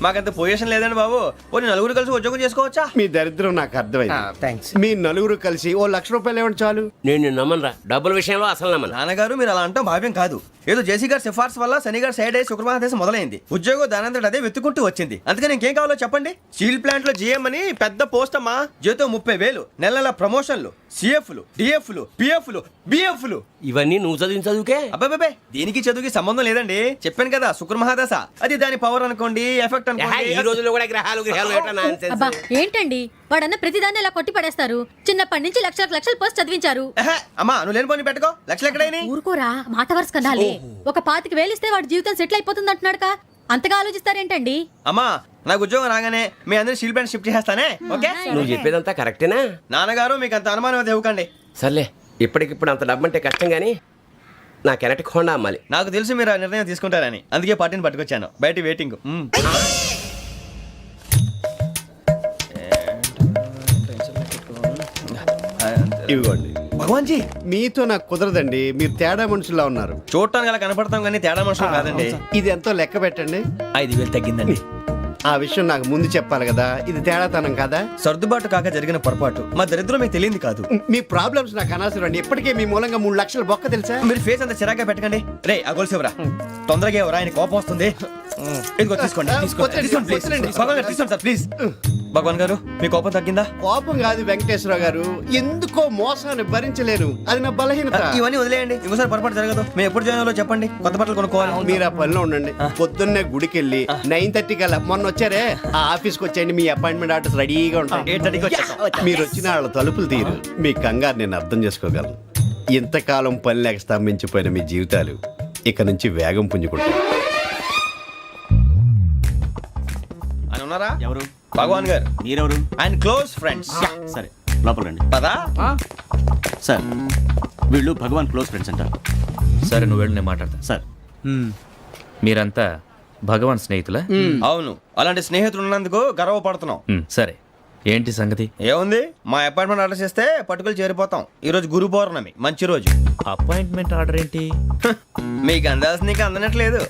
మాకంత పొజిషన్ లేదండి బాబు. పోనీ నలుగురు కలిసి ఉద్యోగం చేసుకోవచ్చా? మీ దరిద్రం నాకు అర్థమైంది. మీ నలుగురు కలిసి ₹1,00,000 ఇవ్వండి చాలు. నేను నమ్మనరా, డబ్బుల విషయంలో అసలు నమ్మను. నాన్నగారు మీరు అలా అంటాం భావ్యం కాదు. ఏదో జేసీ గారి సిఫార్సు వల్ల శని గారు సైడ్ అయ్యి శుక్రవారం మొదలైంది. ఉద్యోగం దానంతటి అదే వెతుకుంటూ వచ్చింది. అందుకని ఇంకేం కావాలో చెప్పండి. స్టీల్ ప్లాంట్ లో జిఎం అని పెద్ద పోస్ట్ అమ్మా. జీతం 30,000, నెల నెల ప్రమోషన్లు, సిఎఫ్లు, డిఎఫ్లు, పిఎఫ్లు, బిఎఫ్లు. ఇవన్నీ నువ్వు చదివిన చదువుకే? అబ్బాబే, దీనికి చదువుకి సంబంధం లేదండి. చెప్పాను కదా, శుక్ర మహాదశ. అది దాని పవర్ అనుకోండి, ఎఫెక్ట్ అనుకోండి. ఈ రోజుల్లో కూడా గ్రహాలు ఏంటండి వాడన్న ప్రతిదాన్ని ఇలా కొట్టి పడేస్తారు. చిన్నప్పటి నుంచి లక్షలు పోస్ట్ చదివించారు. అమ్మా నువ్వు లేని పోనీ పెట్టుకో. లక్షలు ఎక్కడైనా ఊరుకోరా, మాట వరుస కదాలే. ఒక 25,000 ఇస్తే వాడి జీవితం సెటిల్ అయిపోతుంది అంటున్నాడుగా. అంతగా ఆలోచిస్తారేంటండి? అమ్మా నాకు ఉద్యోగం రాగానే మీ అందరూ స్టీల్ ప్లాంట్ షిఫ్ట్ చేస్తానే. ఓకే, నువ్వు చెప్పేదంతా కరెక్టేనా? నాన్నగారు మీకు అంత అనుమానం అయితే ఇవ్వకండి. సర్లే, ఇప్పటికిప్పుడు అంత డబ్బు అంటే కష్టం గానీ నా కెనటిక్ హోండా అమ్మాలి. నాకు తెలుసు మీరు ఆ నిర్ణయం తీసుకుంటారని, అందుకే పార్టీని పట్టుకొచ్చాను. బయట వెయిటింగ్. ఇవ్వండి. భగవాన్ జీ, మీతో నాకు కుదరదండి. మీరు తేడా మనుషుల్లా ఉన్నారు. చూడటానికి అలా కనపడతాం కానీ తేడా మనుషులు కాదండి. ఇది ఎంతో లెక్క పెట్టండి. 5,000 తగ్గిందండి. ఆ విషయం నాకు ముందు చెప్పాలి కదా. ఇది తేడాతనం కదా. సర్దుబాటు కాక జరిగిన పొరపాటు. మా దరిద్రం మీకు తెలియదు కాదు. మీ ప్రాబ్లమ్స్ నాకు అనవసరం అండి. ఇప్పటికే మీ మూలంగా 3 లక్షల బొక్క తెలుసా? మీరు ఫేస్ అంత చిరాగ్గా పెట్టకండి. రే ఆ గొలుసేవరా, తొందరగా ఎవరా, ఆయన కోపం వస్తుంది. ఇదిగో తీసుకోండి, తీసుకోండి సార్ ప్లీజ్. భగవాన్ గారు మీ కోపం తగ్గిందా? కోపం కాదు వెంకటేశ్వర గారు, ఎందుకో మోసాన్ని భరించలేను. అది నా బలహీనత. ఇవన్నీ వదిలేయండి, ఇంకోసారి పొరపాటు జరగదు. మేము ఎప్పుడు జాయిన్ అవ్వాలో చెప్పండి, కొత్త బట్టలు కొనుక్కోవాలి. మీరు ఆ పనిలో ఉండండి. పొద్దున్నే గుడికి వెళ్ళి 9:30 కల్లా, మొన్న వచ్చారే ఆ ఆఫీస్కి వచ్చేయండి. మీ అపాయింట్మెంట్ ఆర్డర్స్ రెడీగా ఉంటాయి. 8:30కి వచ్చేస్తాం. మీరు వచ్చిన వాళ్ళ తలుపులు తీరు. మీ కంగారు నేను అర్థం చేసుకోగలను. ఇంతకాలం పని లేక స్తంభించిపోయిన మీ జీవితాలు ఇక నుంచి వేగం పుంజుకుంటాయి. ఆయన ఉన్నారా? ఎవరు? భగవాన్ గారు. మీరెవరు? ఆయన క్లోజ్ ఫ్రెండ్స్. సరే లోపల రండి. పదా సార్, వీళ్ళు భగవాన్ క్లోజ్ ఫ్రెండ్స్ అంటారు. సరే నువ్వు వెళ్ళి నేను మాట్లాడతా. సార్, మీరంతా భగవాన్ స్నేహితులా అవును, అలాంటి స్నేహితులు ఉన్నందుకు గర్వపడుతున్నాం. సరే, ఏంటి సంగతి? ఏముంది, మా అపాయింట్మెంట్ ఆర్డర్ చేస్తే పట్టుకులు చేరిపోతాం. ఈ రోజు గురు పౌర్ణమి, మంచి రోజు. అపాయింట్మెంట్ ఆర్డర్ ఏంటి? మీకు అందాల్సిన నీకు అందనట్లేదు.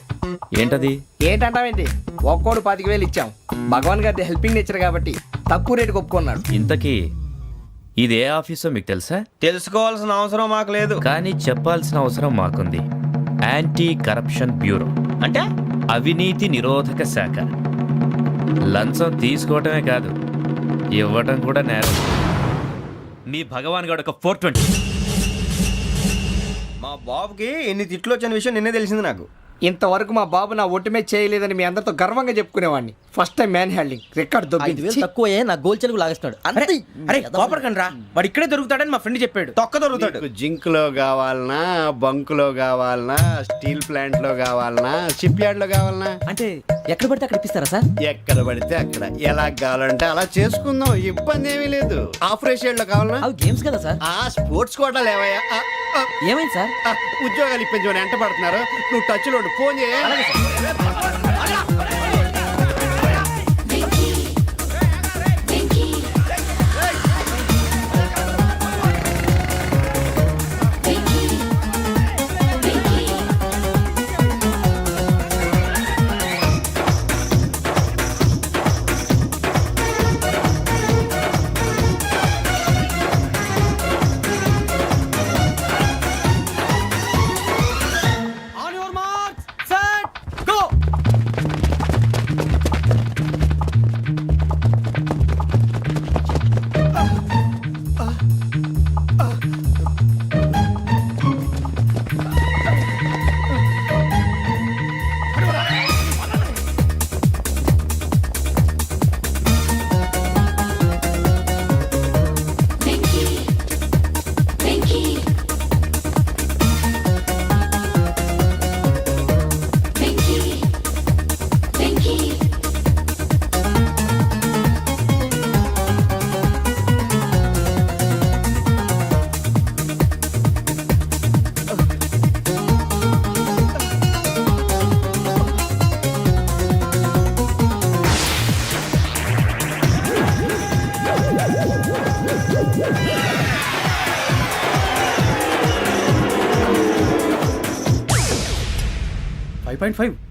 ఏంటది? ఏంటంటావేంటి? ఒక్కోడు 25,000 ఇచ్చాం. భగవాన్ గారి హెల్పింగ్ నేచర్ కాబట్టి తక్కువ రేటుకి ఒప్పుకున్నాడు. ఇంతకీ ఇది ఏ ఆఫీసో మీకు తెలుసా? తెలుసుకోవాల్సిన అవసరం మాకు లేదు. కానీ చెప్పాల్సిన అవసరం మాకుంది. యాంటీ కరప్షన్ బ్యూరో, అంటే అవినీతి నిరోధక శాఖ. లంచం తీసుకోవటమే కాదు, ఇవ్వటం కూడా నేరం. మీ భగవాన్ గారు ఒక 420. మా బాబుకి ఎన్ని తిట్లు వచ్చిన విషయం నిన్నే తెలిసింది నాకు. ఇంతవరకు మా బాబు నా ఒట్టుమే చేయలేదని మీ అందరితో గర్వంగా చెప్పుకునేవాడిని. First time man handing record 5,000 తక్కువే నా గోల్ చెలుగు లాగేస్తున్నాడు. అరే కోపడకండి రా, వాడు ఇక్కడే దొరుకుతాడని మా ఫ్రెండ్ చెప్పాడు. తొక్క దొరుకుతాడు. జింక్ లో కావాలనా, బంక్ లో కావాలనా, స్టీల్ ప్లాంట్ లో కావాలనా, షిప్ యార్డ్ లో కావాలనా? అంటే ఎక్కడ పడితే అక్కడ ఇప్పిస్తారా సార్? ఎక్కడ పడితే అక్కడ, ఎలా కావాలంటే అలా చేసుకుందాం, ఇబ్బంది ఏమీ లేదు. ఆపరేషన్ లో కావాలనా? అవి గేమ్స్ కదా సార్. స్పోర్ట్స్ కోటా లేవయ్యా. ఏమైంది సార్? ఉద్యోగాలు ఇప్పించమని ఎంట పడుతున్నారు. నువ్వు టచ్ లో ఫోన్ చేయ.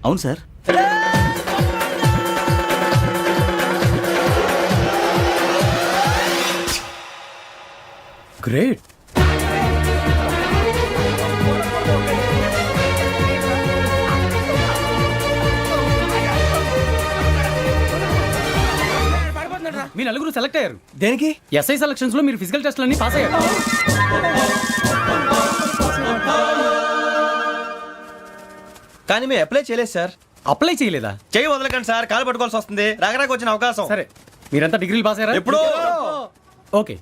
అవును సార్. గ్రేట్. మీ నలుగురు సెలెక్ట్ అయ్యారు. దేనికి? ఎస్ఐ సెలక్షన్స్ లో మీరు ఫిజికల్ టెస్ట్ అన్ని పాస్ అయ్యారు. కానీ మేము అప్లై చేయలేదు సార్. అప్లై చేయలేదా? చేయి వదలకండి సార్, కాలు పట్టుకోవాల్సి వస్తుంది. రాగరాకు వచ్చిన అవకాశం. సరే, మీరంతా డిగ్రీలు పాస్ అయ్యారా? ఎప్పుడు? ఓకే,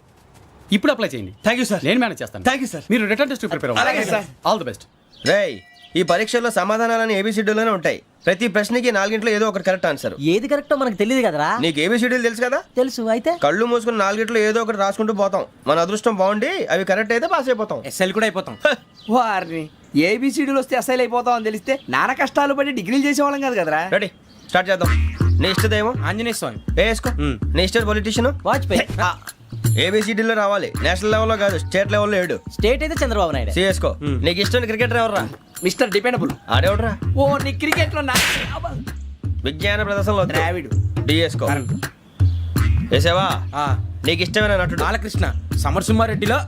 ఇప్పుడు అప్లై చేయండి. Thank you sir. నేను మేనేజ్ చేస్తాను. Thank you sir. మీరు రిటర్న్ టెస్ట్ ప్రిపేర్ అవ్వండి. అలాగే సార్. All the best. రేయ్, ఈ పరీక్షల్లో సమాధానాలని ఏబిసిడ్యూల్లోనే ఉంటాయి. ప్రతి ప్రశ్నకి 4 ఏదో ఒకటి కరెక్ట్ ఆన్సర్. ఏది కరెక్టో మనకు తెలియదు కదరా. నీకు ఏబిసిడ్యూల్ తెలుసు కదా? తెలుసు. అయితే కళ్ళు మూసుకుని 4 ఏదో ఒకటి రాసుకుంటూ పోతాం. మన అదృష్టం బాగుండి అవి కరెక్ట్ అయితే పాస్ అయిపోతాం. ఎస్ఎల్ కూడా అయిపోతాం. వారిని ఏబిసిడీలు వస్తే ఎస్ఐలు అయిపోతాం అని తెలిస్తే నాన్న కష్టాలు పడి డిగ్రీలు చేసేవాళ్ళం కాదు కదరా. రెడీ, స్టార్ట్ చేద్దాం. నీ ఇష్టదేమో ఆంజనేయ స్వామి. వేసుకో. నీ ఇష్ట పొలిటీషియన్ వాజ్పేయి. ఏబిసిడీలో రావాలి. నేషనల్ లెవెల్లో కాదు, స్టేట్ లెవెల్లో 7. స్టేట్ అయితే చంద్రబాబు నాయుడు. సిఎస్కో. నీకు ఇష్టం క్రికెటర్ ఎవర్రా? Mister dependable. ఆడేవడరా? ఓ నీ క్రికెట్ లో విజ్ఞాన ప్రదర్శనలో ద్రావిడు. డిఎస్కో. వేసావా? నీకు ఇష్టమైన నటుడు? బాలకృష్ణ. సమర్సింహారెడ్డిలో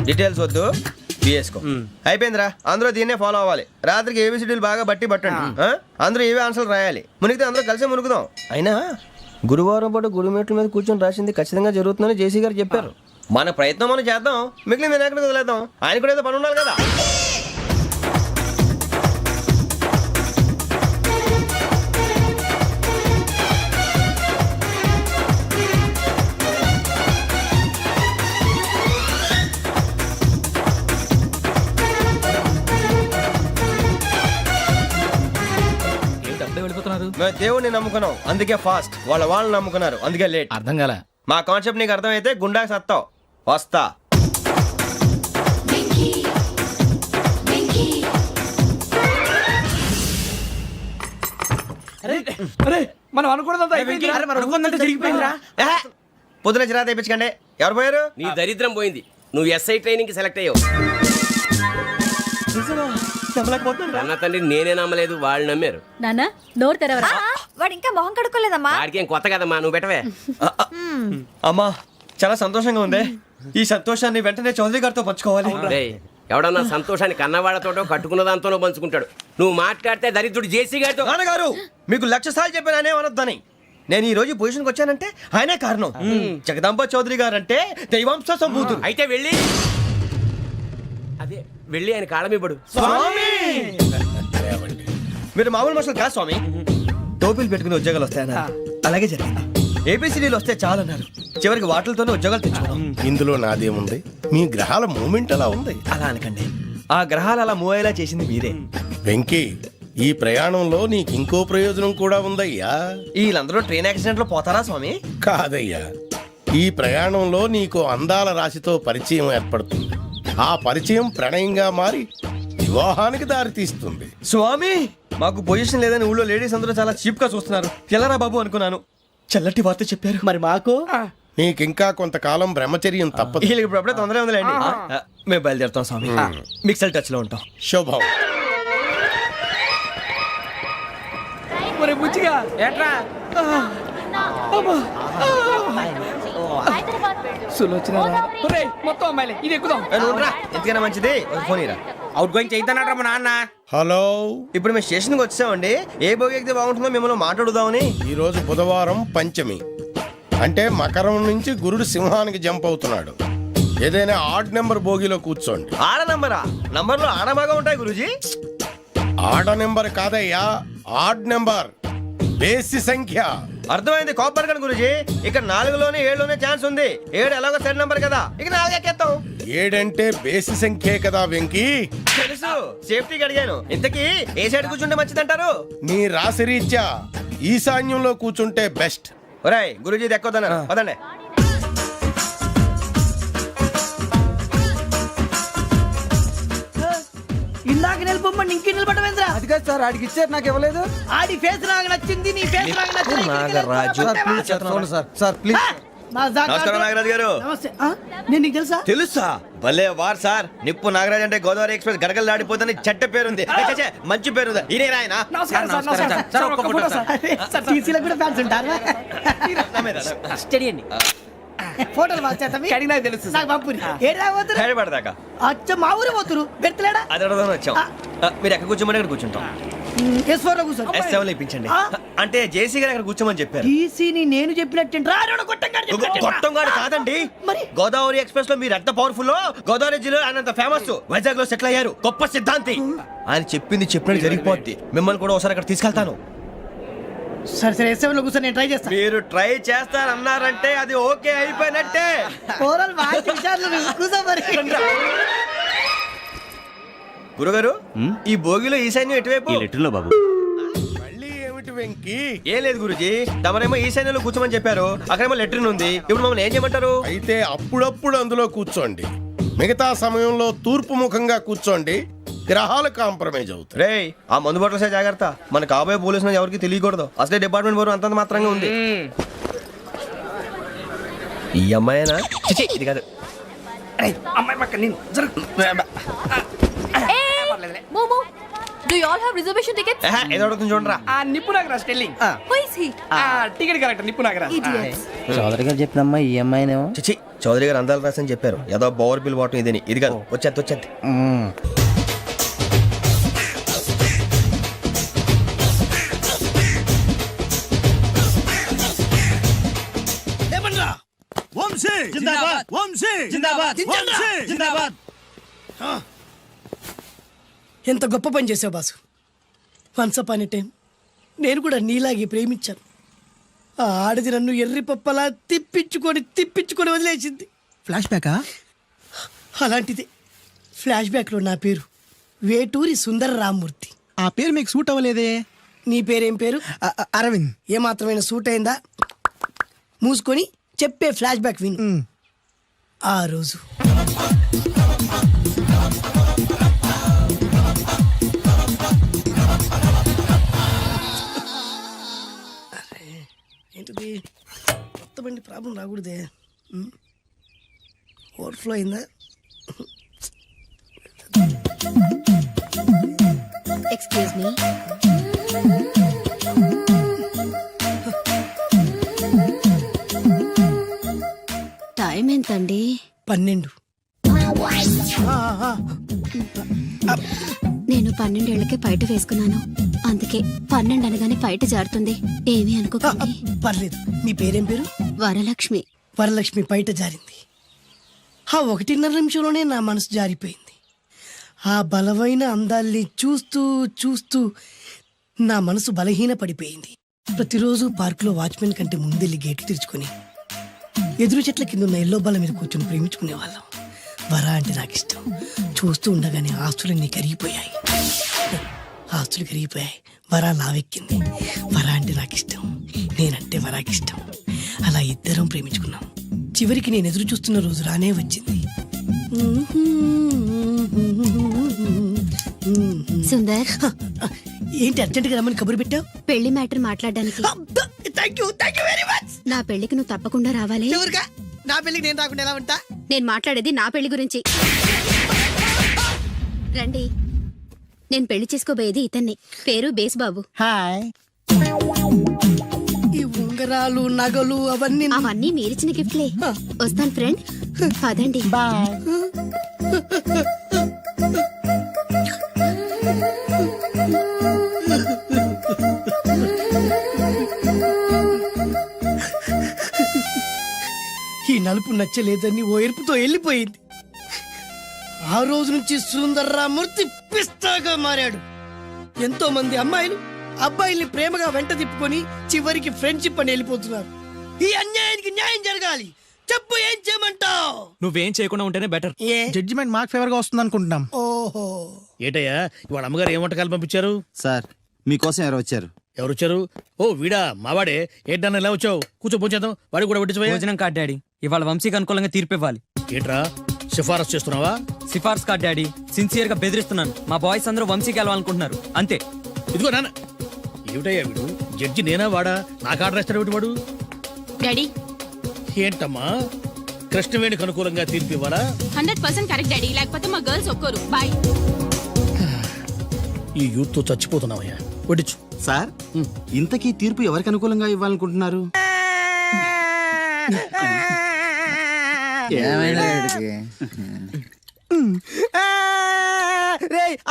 డీటెయిల్స్ వద్దు, బిఎస్కో. అయిపోయిందిరా. అందరూ దీన్నే ఫాలో అవ్వాలి. రాత్రికి ఏబిసిడీలు బాగా బట్టి పట్టండి. అందరూ ఏవే ఆన్సర్లు రాయాలి. మునిగితే అందరూ కలిసి మునుగుదాం. అయినా గురువారం పాటు గురుమేట్ల మీద కూర్చొని రాసింది ఖచ్చితంగా జరుగుతుందని జేసీ గారు చెప్పారు. మన ప్రయత్నం మనం చేద్దాం, మిగిలింది నేను ఎక్కడికి వదిలేద్దాం. ఆయన కూడా ఏదో పని ఉండాలి కదా. మేము దేవుడిని నమ్ముకున్నాం, అందుకే ఫాస్ట్. వాళ్ళు నమ్ముకున్నారు, అందుకే లేట్. అర్థం కాల. మా కాన్సెప్ట్ నీకు అర్థమైతే గుండాకి సత్తావు. వస్తా. అరే మనం అనుకున్నదంతా జరిగిపోయిందిరా పొద్దున చిరా తెప్పించకండి ఎవరు పోయారు నీ దరిద్రం పోయింది. నువ్వు ఎస్ఐ ట్రైనింగ్ కి సెలెక్ట్ అయ్యావు. అన్న తండ్రి నేనే నమ్మలేదు, వాళ్ళు నమ్మారు. నాన్న నోరు తెరవరా. వాడు ఇంకా మొహం కడుక్కోలేదమ్మా. వాడికి ఏం కొత్త కదమ్మా, నువ్వు పెట్టవే. అమ్మా చాలా సంతోషంగా ఉంది. ఈ సంతోషాన్ని వెంటనే చౌదరి గారితో పంచుకోవాలి. రేయ్, ఎవడన్నా సంతోషాన్ని కన్నవాళ్లతోటో కట్టుకున్న దాంతోనో పంచుకుంటాడు. నువ్వు మాట్లాడితే దరిద్రుడు జేసీ గారితో. నాన్నగారు మీకు 1,00,000 సార్లు చెప్పానే అనొద్దని. నేను ఈ రోజు పొజిషన్కి వచ్చానంటే ఆయనే కారణం. జగదాంబ చౌదరి గారు అంటే దైవాంశ సంభూతుడు. అయితే వెళ్ళి అదే వెళ్ళి ఆయన కాళ్ళమివ్వడు. స్వామి మీరు మామూలు మనుషులు కాదు స్వామి. టోపీలు పెట్టుకుని ఉద్యోగాలు వస్తాయన్నారు, అలాగే జరిగింది. ఏబిసిడీలు వస్తే చాలన్నారు, చివరికి వాటిలతోనే ఉద్యోగాలు తెచ్చుకున్నాం. ఇందులో నాదేముంది? మీ గ్రహాల మూమెంట్ అలా ఉంది. అలా అనకండి, ఆ గ్రహాలు అలా మూవ్ అయ్యేలా చేసింది మీరే. వెంకీ, ఈ ప్రయాణంలో నీకు ఇంకో ప్రయోజనం కూడా ఉందయ్యా. వీళ్ళందరూ ట్రైన్ యాక్సిడెంట్ లో పోతారా స్వామి? కాదయ్యా, ఈ ప్రయాణంలో నీకు అందాల రాశితో పరిచయం ఏర్పడుతుంది. ఆ పరిచయం ప్రణయంగా మారి వివాహానికి దారితీస్తుంది. స్వామి మాకు పొజిషన్ లేదని ఊళ్ళో లేడీస్ అందరూ చాలా చీప్ గా చూస్తున్నారు. ఎలారా బాబు అనుకున్నాను, చల్లటి వార్త చెప్పారు. మరి మాకు నీకింకా కొంతకాలం బ్రహ్మచర్యం తప్పదు. వీళ్ళకి ఇప్పుడు అప్పుడే తొందరగా ఉందిలేండి. మేము బయలుదేరుతాం స్వామి, మిక్సెల్ టచ్ లో ఉంటాం. శుభం. మొత్తం అమ్మాయిలే, ఇది ఎక్కుదాం. ఎందుకైనా మంచిది ఫోన్ ఇరా. అవుట్ గోయింగ్ చేద్దానట మా నాన్న. హలో, ఇప్పుడు మేము స్టేషన్కి వచ్చామండి. ఏ బోగి ఎక్కితే బాగుంటుందో మిమ్మల్ని మాట్లాడుదామని. ఈరోజు బుధవారం పంచమి, అంటే మకరం నుంచి గురుడు సింహానికి జంప్ అవుతున్నాడు. ఏదైనా ఆడ్ నెంబర్ బోగిలో కూర్చోండి. ఆడ నంబరా? నంబర్లో ఆడ బాగా ఉంటాయి గురూజీ. ఆడ నెంబర్ కాదయ్యా, ఆడ్ నెంబర్, బేసి సంఖ్య. అర్థమైంది, కాపర్ కానీ గురూజీ. ఇక్కడ 4లోనే 7లోనే ఛాన్స్ ఉంది. 7 ఎలాగో సెడ్ నంబర్ కదా, ఇక 4 ఎక్కేస్తాం. 7 అంటే బేసి సంఖ్యే కదా వెంకీ. తెలుసు, సేఫ్టీకి అడిగాను. ఇంతకీ ఏ సైడ్ కూర్చుంటే మంచిదంటారు? నీ రాశి రీత్యా ఈశాన్యంలో కూర్చుంటే బెస్ట్. ఒరాయ్ గురూజీ దెక్కొద్దన్నారు, పదండి. ఇందాక నిలబొమ్మని ఇంకే నిలబడమేంద్రా? అది కాదు సార్, ఆడికి ఇచ్చారు, నాకు ఇవ్వలేదు. ఆడి ఫేస్ నాకు నచ్చింది, నీ ఫేస్ నాకు నచ్చింది. Nagaraju sir please. నమస్కారం నాగరాజు గారు. నమస్తే. నేను నీకు తెలుసా? తెలుసా? భలే వార్ సార్. నిప్పు నాగరాజ్ అంటే గోదావరి ఎక్స్ప్రెస్ గడగలు దాడిపోతుంది చెట్ట పేరుంది. మంచి పేరు. ఇదే ఆయన. టీసీలో కూడా ఫ్యాన్స్ ఉంటారా? స్టడీ అండి. ఫోటోలు నాకు తెలుసు. నాకు పంపుని ఏడా పోతురు? హైదరాబాద్. అచ్చ మా ఊరు పోతురు. పెడతలేడా? అది అడగదామని వచ్చాం. మీరు ఎక్కడ కూర్చోమని అక్కడ కూర్చుంటాం. S4 లో కూర్చో. S7 ఇప్పించండి. అంటే జేసీ గారు అక్కడ కూర్చోమని చెప్పారు. టీసీని నేను చెప్పినట్టు గొట్టంగాడు కాదండి. మరి గోదావరి ఎక్స్ప్రెస్ లో మీరు ఎంత పవర్ఫుల్, గోదావరి జిల్లా ఆయన ఫేమస్. వైజాగ్ లో సెటిల్ అయ్యారు, గొప్ప సిద్ధాంతి. ఆయన చెప్పింది చెప్పినట్టు జరిగిపోద్ది. మిమ్మల్ని కూడా ఒకసారి అక్కడ తీసుకెళ్తాను. సరే సరే, S7 లో కూర్చొని నేను ట్రై చేస్తాను. మీరు ట్రై చేస్తారన్నారంటే అది ఓకే అయిపోయినట్టే. గురుగారు, ఈ భోగిలో ఈశాన్యం ఎటువైపు? లెటర్లో బాబు. మళ్ళీ ఏమిటి వెంకీ? ఏం లేదు గురుజీ, తమరేమో ఈశాన్యంలో కూర్చోమని చెప్పారు. అక్కడేమో లెట్రిన్ ఉంది. ఇప్పుడు మమ్మల్ని ఏం చేయమంటారు? అయితే అప్పుడప్పుడు అందులో కూర్చోండి. మిగతా సమయంలో తూర్పు ముఖంగా కూర్చోండి. గ్రహాలు కాంప్రమైజ్ అవుతాయి. రే, ఆ మందు బట్టలసే జాగ్రత్త. మన కాబోయే పోలీసులు ఎవరికి తెలియకూడదు. అసలే డిపార్ట్మెంట్ బోరు అంతంత మాత్రంగా ఉంది. ఈ అమ్మాయినా? చిచి, ఇది కాదు. అమ్మాయి పక్క నేను Do you all have reservation tickets? ఏదో అడుగుతుంది చూడరా. నిప్పు Nagaraj telling. Who is he? Ticket correct, నిప్పు నాగరాజ్. Idiots. చౌదరి గారు చెప్పినమ్మా ఈ అమ్మాయినేమో. చిచి, చౌదరి గారు అందాలు రాసని చెప్పారు. ఏదో బోర్ బిల్ వాటం ఇదని. ఇది కాదు, వచ్చేది. ఎంత గొప్ప పని చేసావు boss. Once upon a time నేను కూడా నీలాగే ప్రేమించాను. ఆ ఆడది నన్ను ఎర్రి పప్పలా తిప్పించుకొని వదిలేసింది. ఫ్లాష్ బ్యాకా? అలాంటిదే. ఫ్లాష్ బ్యాక్లో నా పేరు వేటూరి సుందర రామ్మూర్తి. ఆ పేరు మీకు సూట్ అవ్వలేదే. నీ పేరేం పేరు? అరవింద్. ఏమాత్రమైన సూట్ అయిందా? మూసుకొని చెప్పే ఫ్లాష్ బ్యాక్ విను. ఆ రోజు ఏంటిది కొత్త బండి ప్రాబ్లం రాకూడదే. ఓవర్ఫ్లో అయిందా? Excuse me. టైం ఎంతండి? 12. నేను 12 ఏళ్లకే పైట వేసుకున్నాను, అందుకే 12 అనగానే పైట జారుతుంది. ఏమీ అనుకోకండి. పర్లేదు. మీ పేరేం పేరు? వరలక్ష్మి. వరలక్ష్మి పైట జారింది. ఆ 1.5 నిమిషంలోనే నా మనసు జారిపోయింది. ఆ బలమైన అందాల్ని చూస్తూ చూస్తూ నా మనసు బలహీన పడిపోయింది. ప్రతిరోజు పార్కులో వాచ్మెన్ కంటే ముందెళ్ళి గేట్లు తెరుచుకొని ఎదురు చెట్ల కింద ఉన్న ఎల్లో బల్ల మీద కూర్చొని ప్రేమించుకునేవాళ్ళం. వర అంటే నాకు ఇష్టం. చూస్తూ ఉండగానే ఆస్తులన్నీ కరిగిపోయాయి. వర లావెక్కింది. వర అంటే నాకు ఇష్టం, నేనంటే వరాకి ఇష్టం. అలా ఇద్దరం ప్రేమించుకున్నాం. చివరికి నేను ఎదురు చూస్తున్న రోజు రానే వచ్చింది. సుందర్, ఏంటి అర్జెంట్ గా రమ్మని కబురు పెట్టావు? పెళ్లి మ్యాటర్ మాట్లాడడానికి. Thank you very much. నా పెళ్లికి నువ్వు తప్పకుండా రావాలి. ఎవరుగా? నా పెళ్లికి నేను రాకుండా ఎలా ఉంటా? నేను మాట్లాడేది నా పెళ్లి గురించి. రండి. నేను పెళ్లి చేసుకోబోయేది ఇతన్ని. పేరు బేస్బాబు. హాయ్. ఈ ఉంగరాలు నగలు అవన్నీ మీరిచ్చిన గిఫ్ట్లే. వస్తాను ఫ్రెండ్. పదండి. బాయ్. ఈ నలుపు నచ్చలేదని ఓ ఎరుపుతో వెళ్ళిపోయింది. ఆ రోజు నుంచి సుందర్రామూర్తి పిస్తాగా మారాడు. ఎంతో మంది అమ్మాయిలు అబ్బాయిల్ని ప్రేమగా వెంట తిప్పుకొని చివరికి ఫ్రెండ్షిప్ అని వెళ్ళిపోతున్నారు. ఈ అన్యాయానికి న్యాయం జరగాలి. చెప్పు, ఏం చేయమంటావు? నువ్వేం చేయకుండా ఉంటేనే బెటర్. జడ్జిమెంట్ మాకు ఫేవర్ గా వస్తుంది అనుకుంటున్నాం. ఓహో, ఏటయ్యా ఇవాళ అమ్మగారు ఏం వంటకాలు పంపించారు? సార్ మీకోసం ఎవరు వచ్చారు? ఎవరు వచ్చారు? ఓ వీడా, మావాడే. ఏంటన్నా ఇలా వచ్చావు? కూర్చో, పోంచేద్దాం. వాడికి కూడా వడ్డించబోయా. భోజనం కార్డ్ డాడీ, ఇవాళ వంశీకి అనుకూలంగా తీర్పు ఇవ్వాలి. ఏంట్రా సిఫారసు చేస్తున్నావా? సిఫార్స్ కార్డ్ డాడీ, సిన్సియర్ గా బెదిరిస్తున్నాను. మా బాయ్స్ అందరూ వంశీకి వెళ్ళాలనుకుంటున్నారు, అంతే. ఇదిగో నాన్న. ఏమిటయ్యా వీడు? జడ్జి నేనా వాడా? నాకు ఆర్డర్ ఇస్తాడు వాడు. డాడీ, ఏంటమ్మా కృష్ణవేణికి అనుకూలంగా తీర్పు ఇవ్వాలా? 100% కరెక్ట్ డాడీ, లేకపోతే మా గర్ల్స్ ఒక్కరు. బాయ్. ఈ యూత్ తో చచ్చిపోతున్నావయ్యా. వడ్డించు. సార్ ఇంతకీ తీర్పు ఎవరికి అనుకూలంగా ఇవ్వాలనుకుంటున్నారు?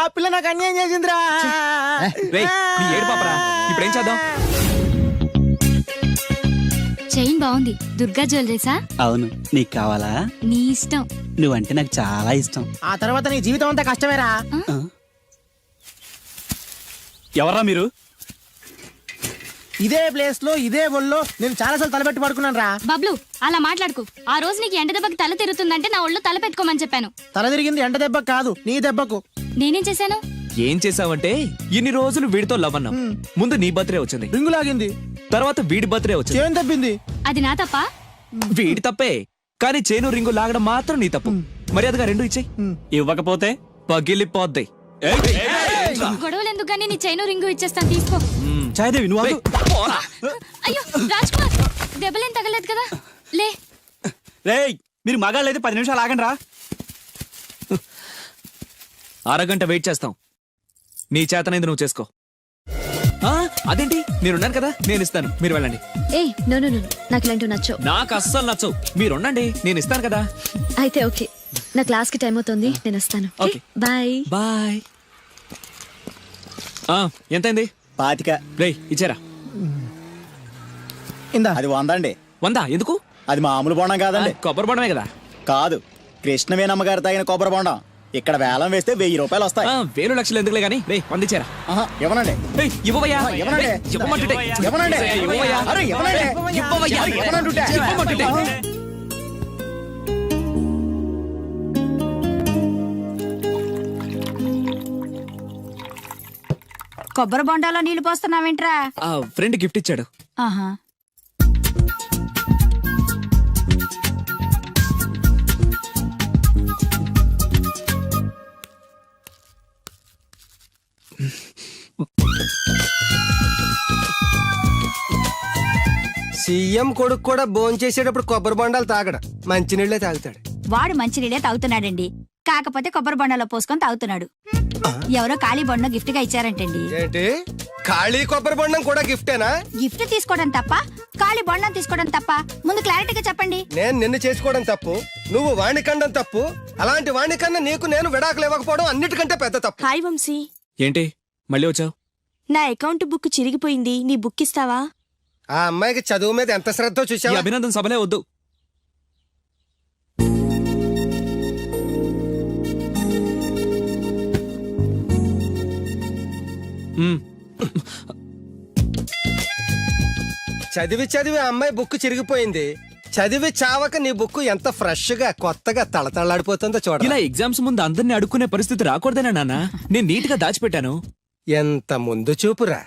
ఆ పిల్ల నాకు అన్యాయం చేసిందిరా. ఏడు పాపరా, ఇప్పుడేం చేద్దాం? చైన్ బాగుంది. దుర్గా జ్యువెలరీసా? అవును, నీకు కావాలా? నీ ఇష్టం. నువ్వంటే నాకు చాలా ఇష్టం. ఆ తర్వాత నీ జీవితం అంతా కష్టమేరా. ఎవరా మీరు? ఇదే ప్లేస్ లో ఇదే ఒళ్ళో నేను చాలాసార్లు తలపెట్టి పడుకున్నాను రా. బబ్లు, అలా మాట్లాడుకు. ఆ రోజు నీకు ఎండ దెబ్బకి తల తిరుగుతుందంటే నా ఒళ్ళు తల పెట్టుకోమని చెప్పాను. తల తిరిగింది ఎండ దెబ్బకు కాదు, నీ దెబ్బకు. నేనేం చేశాను? ఏం చేసావంటే ఇన్ని రోజులు వీడితో లవ్ అన్నాం. ముందు నీ బర్త్డే వచ్చింది, రింగు లాగింది. తర్వాత వీడి బర్త్డే వచ్చింది. చేను తప్పింది. అది నా తప్ప? వీడి తప్పే, కానీ చేను రింగు లాగడం మాత్రం నీ తప్పు. మర్యాదగా రెండు ఇచ్చేయి. ఇవ్వకపోతే పగిలిపోద్ది. గొడవలు ఎందుకు గానీ నీ చైను రింగు ఇచ్చేస్తాను, తీసుకో. చాయదేవి నువ్వు అయ్యో రాజ్ కుమార్, దెబ్బలేం తగలేదు కదా? లే. రేయ్, మీరు మగాళ్ళైతే 10 నిమిషాలు ఆగండి రా. అరగంట వెయిట్ చేస్తాం. నీ చేతనైంది నువ్వు చేసుకో. అదేంటి, నేనున్నాను కదా, నేను ఇస్తాను, మీరు వెళ్ళండి. ఏయ్ నో నో నో, నాకు ఇలాంటివి నచ్చవు. నాకు అస్సలు నచ్చవు. మీరుండండి, నేను ఇస్తాను కదా. అయితే ఓకే, నా క్లాస్ కి టైం అవుతుంది, నేను వస్తాను. Okay, bye bye. ఎంతైంది? 25. రేయ్ ఇచ్చారా? ఇందా. అది 100 అండి. 100 ఎందుకు? అది మామూలు బోండం కాదండి, కొబ్బరి బొండమే కదా. కాదు, కృష్ణవేణమ్మ గారు తాగిన కొబ్బరి బోండం. ఇక్కడ వేలం వేస్తే 1000 రూపాయలు వస్తాయి. 1000 లక్షలు ఎందుకులే గానీ, రే 100 ఇచ్చారా? ఇవ్వనండి. ఇవ్వవయ్యా, ఇవ్వనండి. ఇవ్వమంటుంటే. ఇవ్వనండి. ఇవ్వవయ్యా. అరే, ఇవ్వనండి. ఇవ్వవయ్యా. ఇవ్వమంటుంటే. కొబ్బరి బొండాలో నీళ్లు పోస్తున్నావేంట్రా? ఫ్రెండ్ గిఫ్ట్ ఇచ్చాడు. ఆహా. సీఎం కొడుకు కూడా భోంచేసేటప్పుడు చేసేటప్పుడు కొబ్బరి బొండాలు తాగడు మంచినీళ్ళే తాగుతాడు. వాడు మంచినీళ్ళే తాగుతున్నాడండి, కాకపోతే కొబ్బరి బొండలో పోసుకొని తాగుతున్నాడు. ఎవరో ఖాళీ బొండ గిఫ్ట్ గా ఇచ్చారంటండి. ఏంటి ఖాళీ కొబ్బరి బొండం కూడా గిఫ్టేనా? గిఫ్ట్ తీసుకోవడం తప్ప, ఖాళీ బొండం తీసుకోవడం తప్ప? ముందు క్లారిటీగా చెప్పండి. నేను నిన్ను చేసుకోవడం తప్పు, నువ్వు వాణి కండం తప్పు. అలాంటి వాణి కన్నా నీకు నేను విడాకులు ఇవ్వకపోవడం అన్నిటికంటే పెద్ద తప్పు. హాయ్ వంశీ, ఏంటి మళ్ళీ వచ్చావు? నా అకౌంట్ బుక్ చిరిగిపోయింది, నీ బుక్ ఇస్తావా? ఆ అమ్మాయికి చదువు మీద ఎంత శ్రద్ధ ఈ చూసావా? అభినందన సభలే వద్దు. మ్మ్. చదివి చదివి ఆ అమ్మాయి బుక్ చిరిగిపోయింది. చదివి చావక నీ బుక్ ఎంత ఫ్రెష్ గా కొత్తగా తళతళలాడిపోతుందో చూడ. ఇలా ఎగ్జామ్స్ ముందు అందరిని అడుక్కునే పరిస్థితి రాకూడదేనా నాన్న? నేను నీట్ గా దాచిపెట్టాను. ఎంత ముందు చూపురా.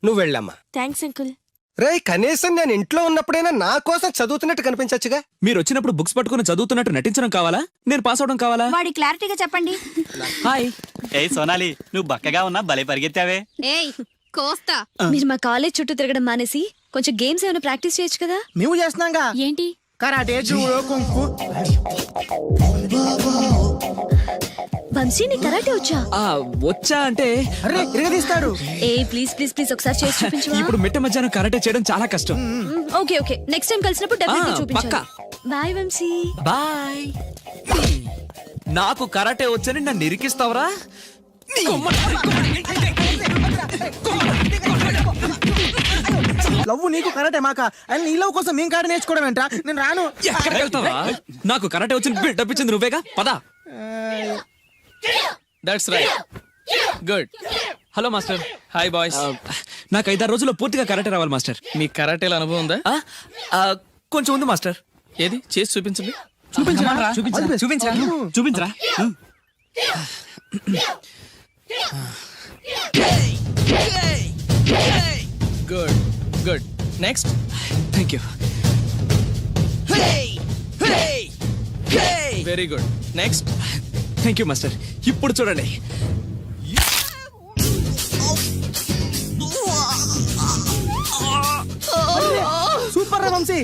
నువ్వు వెళ్ళమ్మా. Thanks uncle. రే కనీసం నేను ఇంట్లో ఉన్నప్పుడైనా నా కోసం చదువుతున్నట్టు కనిపించచ్చుగా. మీరు వచ్చినప్పుడు బుక్స్ పట్టుకుని చదువుతున్నట్టు నటించడం కావాలా, నేను పాస్ అవడం కావాలా? వాడి క్లారిటీగా చెప్పండి. హాయ్. ఏ సోనాలి, నువ్వు బక్కగా ఉన్నా భలే పరిగెత్తావే. ఏయ్ కోస్తా. మీరు మా కాలేజ్ చుట్టూ తిరగడం మానేసి కొంచెం గేమ్స్ ఏమైనా ప్రాక్టీస్ చేయొచ్చు కదా? మేము చేస్తున్నాగా. ఏంటి? Karate, judo, kung fu. వంశీ, నీ కరాటే వచ్చా? వచ్చా అంటే అరే ఇరగదీస్తాడు. ఏ ప్లీజ్ ప్లీజ్ ప్లీజ్ ఒకసారి చేసి చూపించు. ఇప్పుడు మిట్ట మధ్యాహ్నం కరాటే చేయడం చాలా కష్టం. ఓకే ఓకే, నెక్స్ట్ టైం కలిసినప్పుడు డెఫినెట్లీ చూపించు. పక్కా. బాయ్ వంశీ. బాయ్. నాకు కరాటే వచ్చని నన్ను ఇరికిస్తావరా? లవ్వు నీకు కరాటే మాక అని నీ లవ్ కోసం మేము కరాటే నేర్చుకోవడం ఏంట్రా? నేను రాను. ఎక్కడికి వెళ్తావా? నాకు కరాటే వచ్చి బిల్డప్ ఇచ్చింది నువ్వేగా, పదా. That's right. Good. Hello master. Hi boys. నాకు 5-6 రోజుల్లో పూర్తిగా కరాటే రావాలి మాస్టర్. మీ కరాటేల అనుభవం ఉందా? కొంచెం ఉంది మాస్టర్. ఏది చేసి చూపించండి. చూపించరా. Good good. Next. Thank you. Very good. Next. Thank you master. ఇప్పుడు చూడండి. సూపర్ రా వంశీ.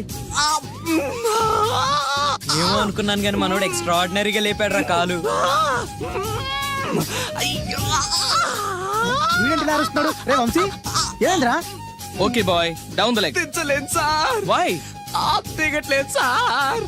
ఏమో అనుకున్నాను కానీ మనోడు ఎక్స్ట్రా ఆర్డినరీగా లేపాడు రా కాలు. వీడేంటి అరుస్తున్నాడు? రే వంశీ ఏంద్రా? Okay boy, down the leg. దించలేదు సార్. వై? దిగట్లేదు సార్.